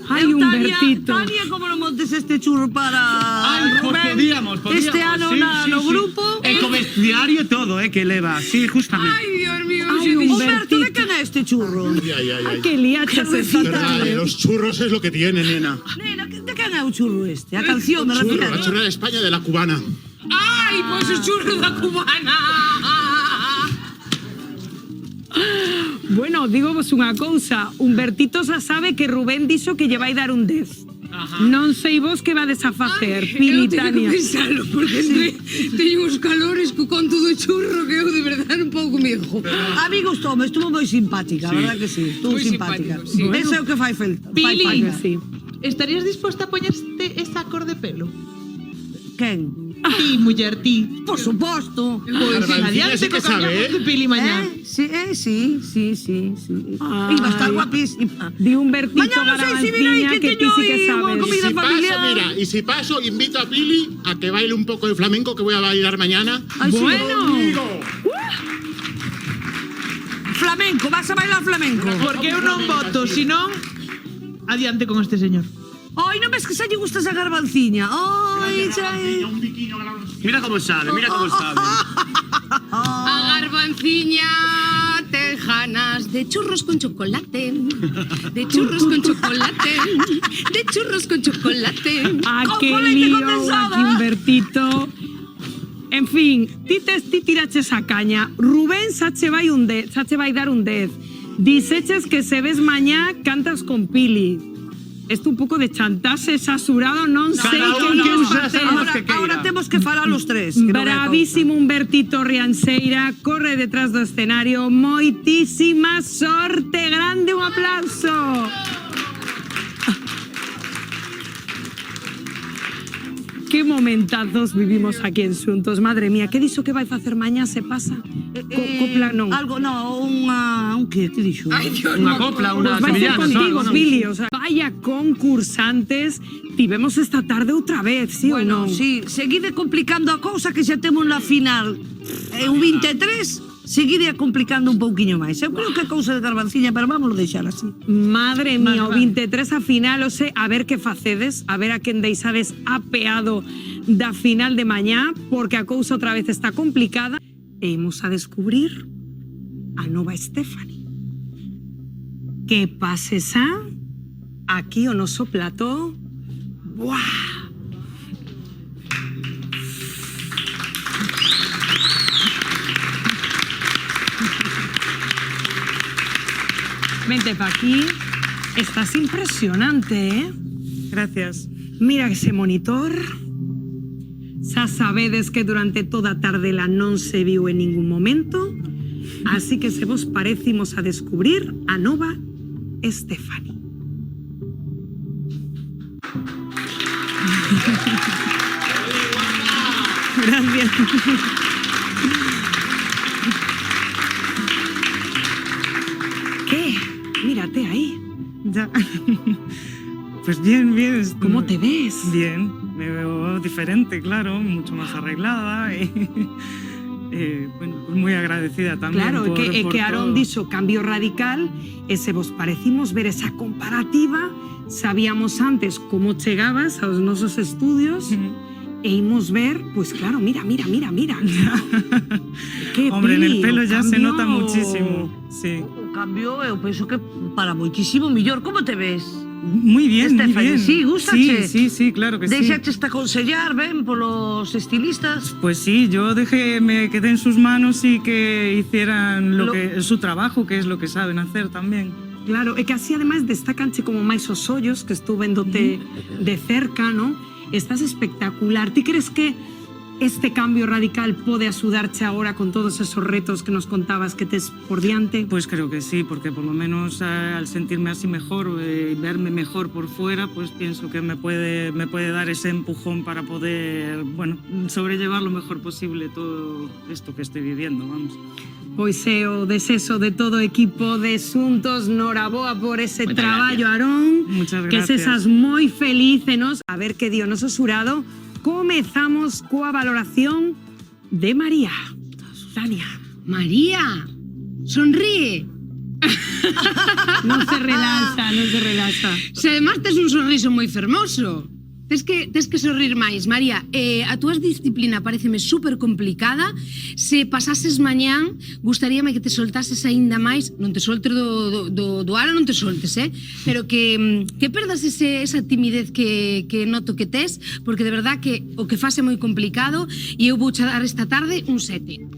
Ai, Humbertito. Tania, como non montes este churro para Ai, pues Rubén podíamos. este ano no grupo? E co vestiario e todo, que leva. Sí, justamente. Ai, Dios mío. Ai, Humberto, de quen é este churro? Ay, qué liachas esta tarde. Los churros es lo que tiene, nena. Nena, de quen é o churro este? A canción, me Churro, refiero. la churra de España de la cubana. Ai, pois o churro da cubana. Bueno, digo vos unha cousa. Humbertito xa sabe que Rubén dixo que lle vai dar un 10. Non sei vos que vades a facer, Pili, Eu teño Tania. que pensarlo, porque teño uns calores co conto do churro que eu de verdade non podo comigo. A mí gustoume, estuvo moi simpática, Sí. verdad que sí? Estuvo Moi simpática. simpático, sí. Ese é o que fai falta. Pili. Sí. Estarías disposta a poñerte esa cor de pelo? Quen? Ti, muller, ti. Por suposto. Pois adiante co cambiamos de Pili mañá. Sí. Ay. Iba a estar guapísima. Di un Bertito Mañana no sé si viréis Garabanciña que ti sí que sabes. Y si paso, invito a Pili a que baile un poco de flamenco, que voy a bailar mañana. Ay, sí. Bueno. Flamenco, vas a bailar flamenco. Porque eu non voto, senón adiante con este señor. Ai, non ves que xa lle gusta esa garbanciña. Ai, xa. Mira cómo sabe, mira cómo sabe. A garbanciña tejanas de churros con chocolate, de churros con chocolate, de churros con chocolate. Qué lío, aquí un Bertito. En fin, ti tiraches a caña. Rubén xa che vai dar un 10. Diseches que se ves mañá cantas con Pili. Esto un pouco de chantaxe exasurado, non sei que uno ias usa facer. as que queira. Ahora temos que falar los tres. que non é Bravísimo Humbertito Rianseira, corre detrás do escenario. Moitísima sorte, grande, un aplauso. Que momentazos vivimos aquí en Xuntos. Madre mía, que dixo que vai facer mañá se pasa? Copla non. Algo, no, un que dixo? Ai, Dios, Unha copla, unha Vai ser sevillana. contigo, ¿no? Pili. O sea, vaya concursantes. Tivemos esta tarde outra vez, sí Bueno, ou non? sí, seguide complicando a cousa que xa temos na final. O 23, seguide complicando un pouquiño máis. Eu creo que é cousa de garbanciña, pero vámonos deixar así. Madre mía, o 23 a final, o sea, a ver que facedes, a ver a quen deixades apeado da final de mañá, porque a cousa outra vez está complicada. E imos a descubrir a nova Stephanie. Que pases aquí o noso plató. Buah! Vente pa aquí. Estás impresionante, ¿eh? Gracias. Mira ese monitor. Xa sabedes que durante toda a tarde la non se viu en ningún momento. Así que se vos parecimos a descubrir a nova Stephanie. Gracias. ¿Qué? Mírate ahí. Ya. Pues bien, bien. ¿Cómo te ves? Bien, me veo diferente, claro, mucho más arreglada. Bueno, pues muy agradecida tamén. Claro, por, que por Aarón todo. dixo cambio radical e se vos parecimos ver esa comparativa, sabíamos antes como chegabas aos nosos estudios e imos ver, pues claro, mira. Que Hombre, en el Pili, pelo o ya se cambio- nota muchísimo. Sí. O cambio, eu penso que para moitísimo millor. Como te ves? Muy bien, muy Stephanie, bien. sí, gústache? Sí, claro que sí. Deixaches te aconsellar, ben, polos estilistas? Pues sí, yo me quedé en sus manos y que hicieran su trabajo, que es lo que saben hacer también. Claro, é que así ademais destacanche como máis os ollos, que estou véndote de cerca, ¿no? Estás espectacular. Ti crees que este cambio radical pode axudarche agora con todos esos retos que nos contabas que tes por diante? Pues creo que sí, porque por lo menos al sentirme así mejor, verme mejor por fuera, pues pienso que me puede dar ese empujón para poder, bueno, sobrellevar lo mejor posible todo esto que estoy viviendo, vamos. Pois é o desexo de todo o equipo de Xuntos. Noraboa por ese Moitas traballo, gracias. Aarón. Muchas Que gracias. sesas moi felícenos. A ver que dio noso xurado. Comezamos coa valoración de María. Tania. María, sonríe. Non se relaxa. Se además tes un sorriso moi fermoso. Tes que sorrir máis, María. A túa disciplina pareceme super complicada. Se pasases mañán, gustaríame que te soltases aínda máis. Non te soltes do ar, non te soltes, pero que perdas esa timidez que noto que tes, porque de verdad que o que faz é moi complicado e eu vou dar esta tarde un 7.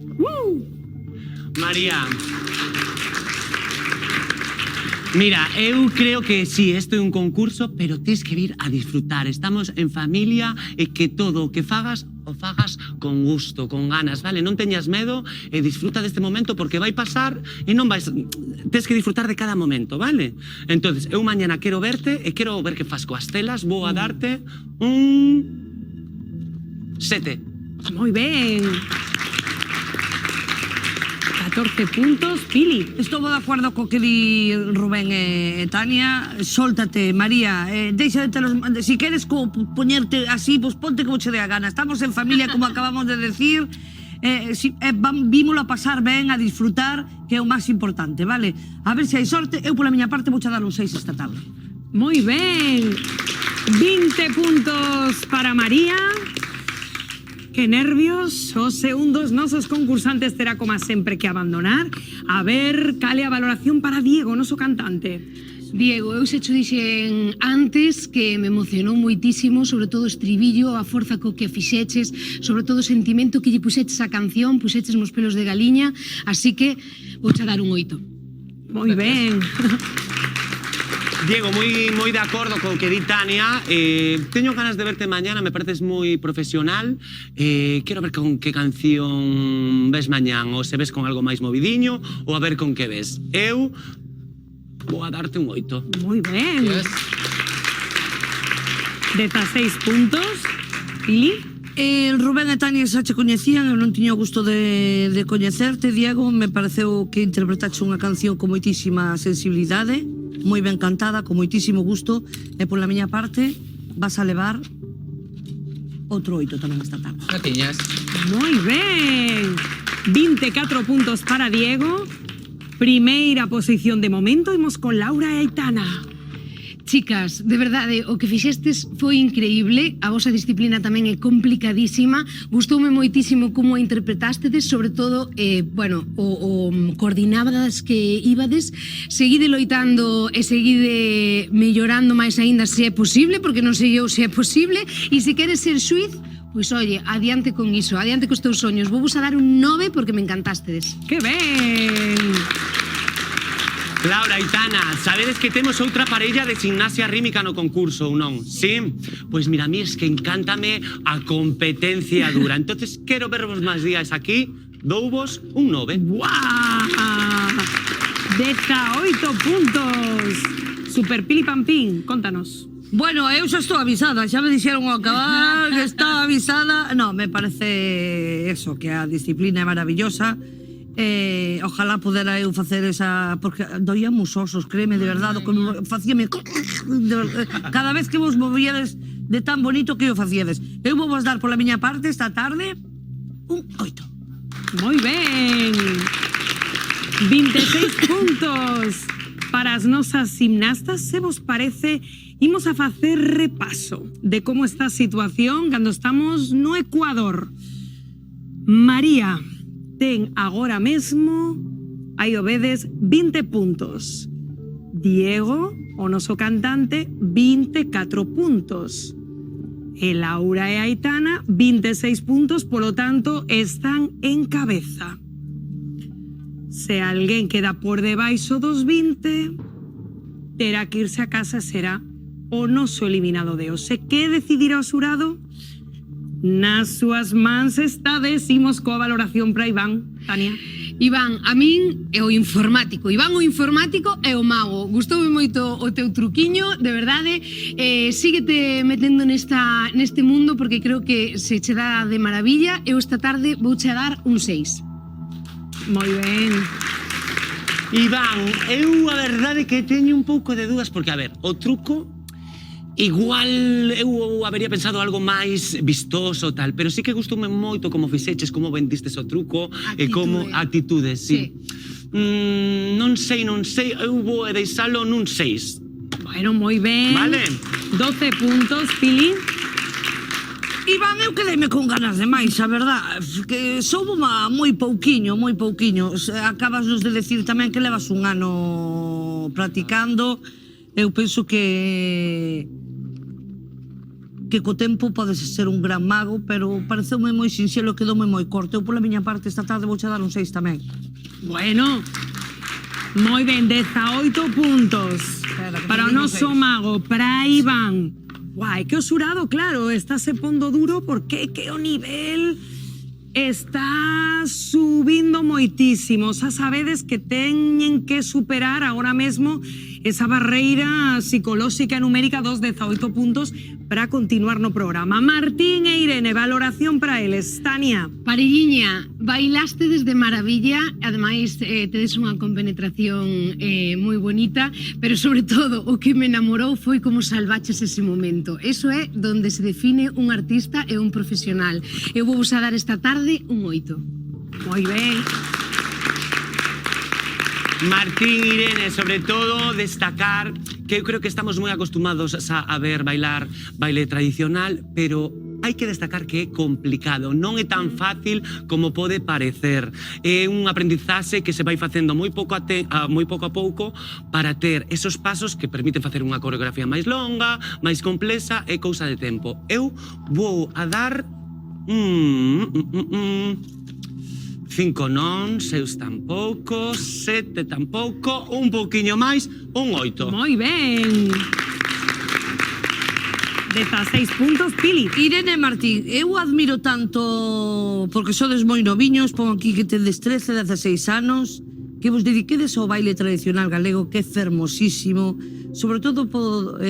María. Mira, eu creo que sí, isto é un concurso, pero tens que vir a disfrutar. Estamos en familia e que todo o que fagas, o fagas con gusto, con ganas, vale? Non teñas medo e disfruta deste momento porque vai pasar e non vais... Tens que disfrutar de cada momento, vale? Entonces, eu mañana quero verte e quero ver que fas coas telas, vou a darte un 7. Moi ben. 14 puntos, Pili. Estou de acordo co que di Rubén e Tania. Sóltate, María. Deixa de telos... Si queres poñerte así, pues ponte como che dé a gana. Estamos en familia, como acabamos de decir. Vímolo a pasar ben, a disfrutar, que é o máis importante, vale? A ver se hai sorte. Eu, pola miña parte, vou dar un 6 esta tarde. Moi ben. 20 puntos para María. Que nervios. Os segundos nosos concursantes terá como sempre que abandonar. A ver, cale a valoración para Diego, noso cantante. Diego, eu se cho dixen antes que me emocionou moitísimo, sobre todo o estribillo, a forza co que fixeches, sobre todo o sentimento que lle puxeches a canción, puxeches nos pelos de galiña, así que vou che dar un 8. Moi ben. Diego, moi de acordo co que di Tania. Teño ganas de verte mañana, me pareces moi profesional. Quero ver con que canción ves mañán, ou se ves con algo máis movidiño, ou a ver con que ves. Eu vou a darte un 8. Moi ben. 16 puntos. Pili? El Rubén e Tania xa che coñecían, eu non tiña o gusto de coñecerte, Diego. Me pareceu que interpretaste unha canción con moitísima sensibilidade, moi ben cantada, con moitísimo gusto, e pola miña parte vas a levar outro 8 tamén esta tarde. Xa tiñas. Moi ben. 24 puntos para Diego. Primeira posición de momento, imos con Laura e Aitana. Chicas, de verdade, o que fixestes foi increíble, a vosa disciplina tamén é complicadísima, gustoume moitísimo como a interpretástedes, sobre todo, bueno, o coordinadas que íbades, seguide loitando e seguide mellorando máis aínda se é posible, porque non sei eu se é posible, e se queres ser xuiz, pois oye, adiante con iso, adiante cos teus soños. Vou vos a dar un 9 porque me encantástedes. Que ben! Laura e Tana, sabedes que temos outra parella de gimnasia rítmica no concurso, ou non? Sí? Pois mira, a mí es que encántame a competencia dura. Entonces, quero vervos máis días aquí, douvos un 9. ¡Guau! 18 puntos. Super Pili Pampín, contanos. Bueno, eu xa estou avisada, xa me dixeron ao acabar que estaba avisada. No, me parece eso, que a disciplina é maravillosa. Ojalá pudera eu facer esa... Porque doían os osos, créeme, de verdade, facíame... Cada vez que vos movíades de tan bonito que eu facíades. Eu vou vos dar pola miña parte esta tarde un 8. Moi ben. 26 puntos para as nosas gimnastas. Se vos parece, imos a facer repaso de como está a situación cando estamos no Ecuador. María ten agora mesmo, aí o vedes, 20 puntos. Diego, o noso cantante, 24 puntos. E Laura e Aitana, 26 puntos, polo tanto, están en cabeza. Se alguén queda por debaixo dos 20, terá que irse a casa, será o noso eliminado de hoxe. Que decidirá o xurado? Nas súas mans está, decimos coa valoración para Iván. Tania. Iván, a min é o informático. Iván o informático é o mago. Gustoume moito o teu truquiño, de verdade. Síguete metendo neste mundo porque creo que se che dá de maravilla. Eu esta tarde vou che dar un 6. Moi ben. Iván, eu a verdade que teño un pouco de dúdas porque, a ver, o truco... Igual eu habería pensado algo máis vistoso tal, pero sí que gustoume moito como fixeches, como vendistes o truco e como actitudes, sí. Non sei, eu vou deixalo nun 6. Bueno, moi ben. Vale. 12 puntos, Pili. Iván, eu quedeime con ganas de máis, a verdad, que soubo moi pouquiño. Acabas de decir tamén que levas un ano practicando. Eu penso que co tempo podes ser un gran mago, pero pareceume moi sinxelo, quedoume moi corto. Eu pola miña parte esta tarde vou che dar un 6 tamén. Bueno, moi ben, 18 puntos para o noso mago, para Iván. Guai, que o xurado, claro, está se pondo duro porque que o nivel está subindo moitísimo. Xa sabedes que teñen que superar agora mesmo esa barreira psicolóxica e numérica dos 18 puntos para continuar no programa. Martín e Irene, valoración para eles. Tania. Parilliña, bailaste desde maravilla, ademais tedes unha compenetración moi bonita, pero sobre todo o que me enamorou foi como salvaches ese momento. Eso é donde se define un artista e un profesional. Eu vou vos a dar esta tarde un 8. Moi ben. Martín, Irene, sobre todo destacar que eu creo que estamos moi acostumados a ver bailar baile tradicional, pero hai que destacar que é complicado, non é tan fácil como pode parecer. É un aprendizaxe que se vai facendo moi pouco a pouco para ter esos pasos que permiten facer unha coreografía máis longa, máis complexa e cousa de tempo. Eu vou a dar 5 non, 6 tampouco, 7 tampouco, un pouquiño máis, un 8. Moi ben. 16 puntos, Pili. Irene Martín, eu admiro tanto, porque sodes moi noviños, pon aquí que tedes 13, 16 anos, que vos dediquedes ao baile tradicional galego, que é fermosísimo, sobre todo por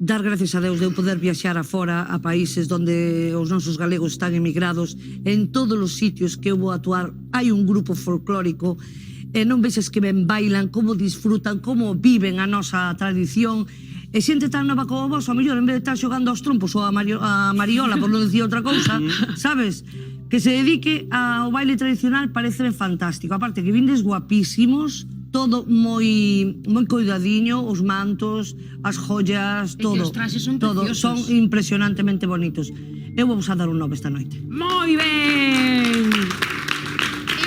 dar gracias a Deus de eu poder viaxar afora a países onde os nosos galegos están emigrados. En todos os sitios que eu vou actuar hai un grupo folclórico e non vexes que ben bailan, como disfrutan, como viven a nosa tradición. E xente tan nova como vos, ao mellor, en vez de estar xogando aos trompos ou a mariola, por non dicir outra cousa, sabes? Que se dedique ao baile tradicional parece fantástico. Aparte que vindes guapísimos, todo moi coidadiño, os mantos, as joyas, todo. os traxes son todo, preciosos. son impresionantemente bonitos. Eu vou a dar un 9 esta noite. Moi ben.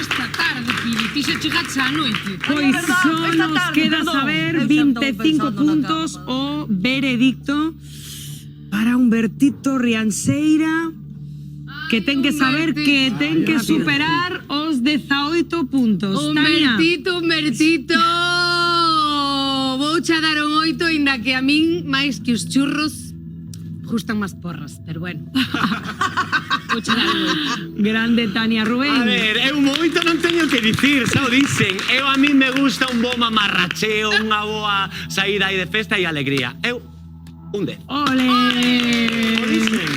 Esta tarde, Pili, ti se chegaches á noite. Pois só nos queda saber 25 puntos o veredicto para Humbertito Rianseira, que ten que saber que ten que superar os 18 puntos. Tania. Humbertito, vouche a dar un 8, inda que a min, máis que os churros, gustan máis porras, pero bueno. Vouche a dar un 8. Grande Tania. Rubén. A ver, eu moito non teño que dicir, xa o dicen. A mí me gusta un bo mamarracheo, unha boa saída aí de festa e alegría. Eu, un 10. Ole. O dicen.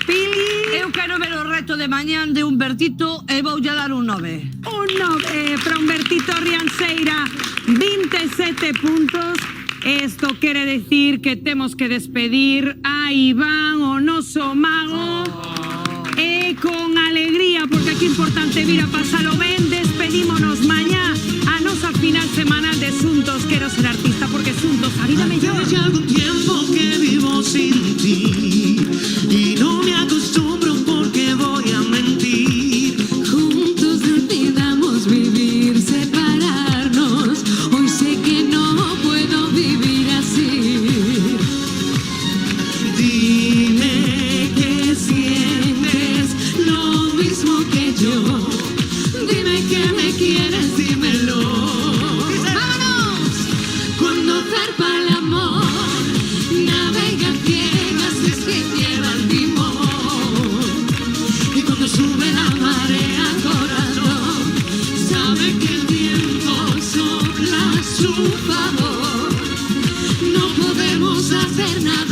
Pili. Eu quero ver o reto de mañán de Humbertito e voulle dar un 9. Un 9 para Humbertito Rianseira, 27 puntos. Esto quere decir que temos que despedir a Iván, o noso mago. E con alegría, porque aquí é importante vir a pasalo ben, despedímonos mañá a nosa final semanal de Xuntos Quero Ser Artista, porque Xuntos a vida mellor. Hace algún tiempo que vivo sin ti y no me acostumbro porque voy a mentir. Juntos decidamos vivir, separarnos. Hoy sé que no puedo vivir así. Dime que sientes lo mismo que yo. Dime que me quieres, dímelo. ¡Vámonos! Cuando zarpa el amor, navega ciegas, es que lleva el timón. Y cuando sube la marea, corazón, sabe que el viento sopla a su favor. No podemos hacer nada.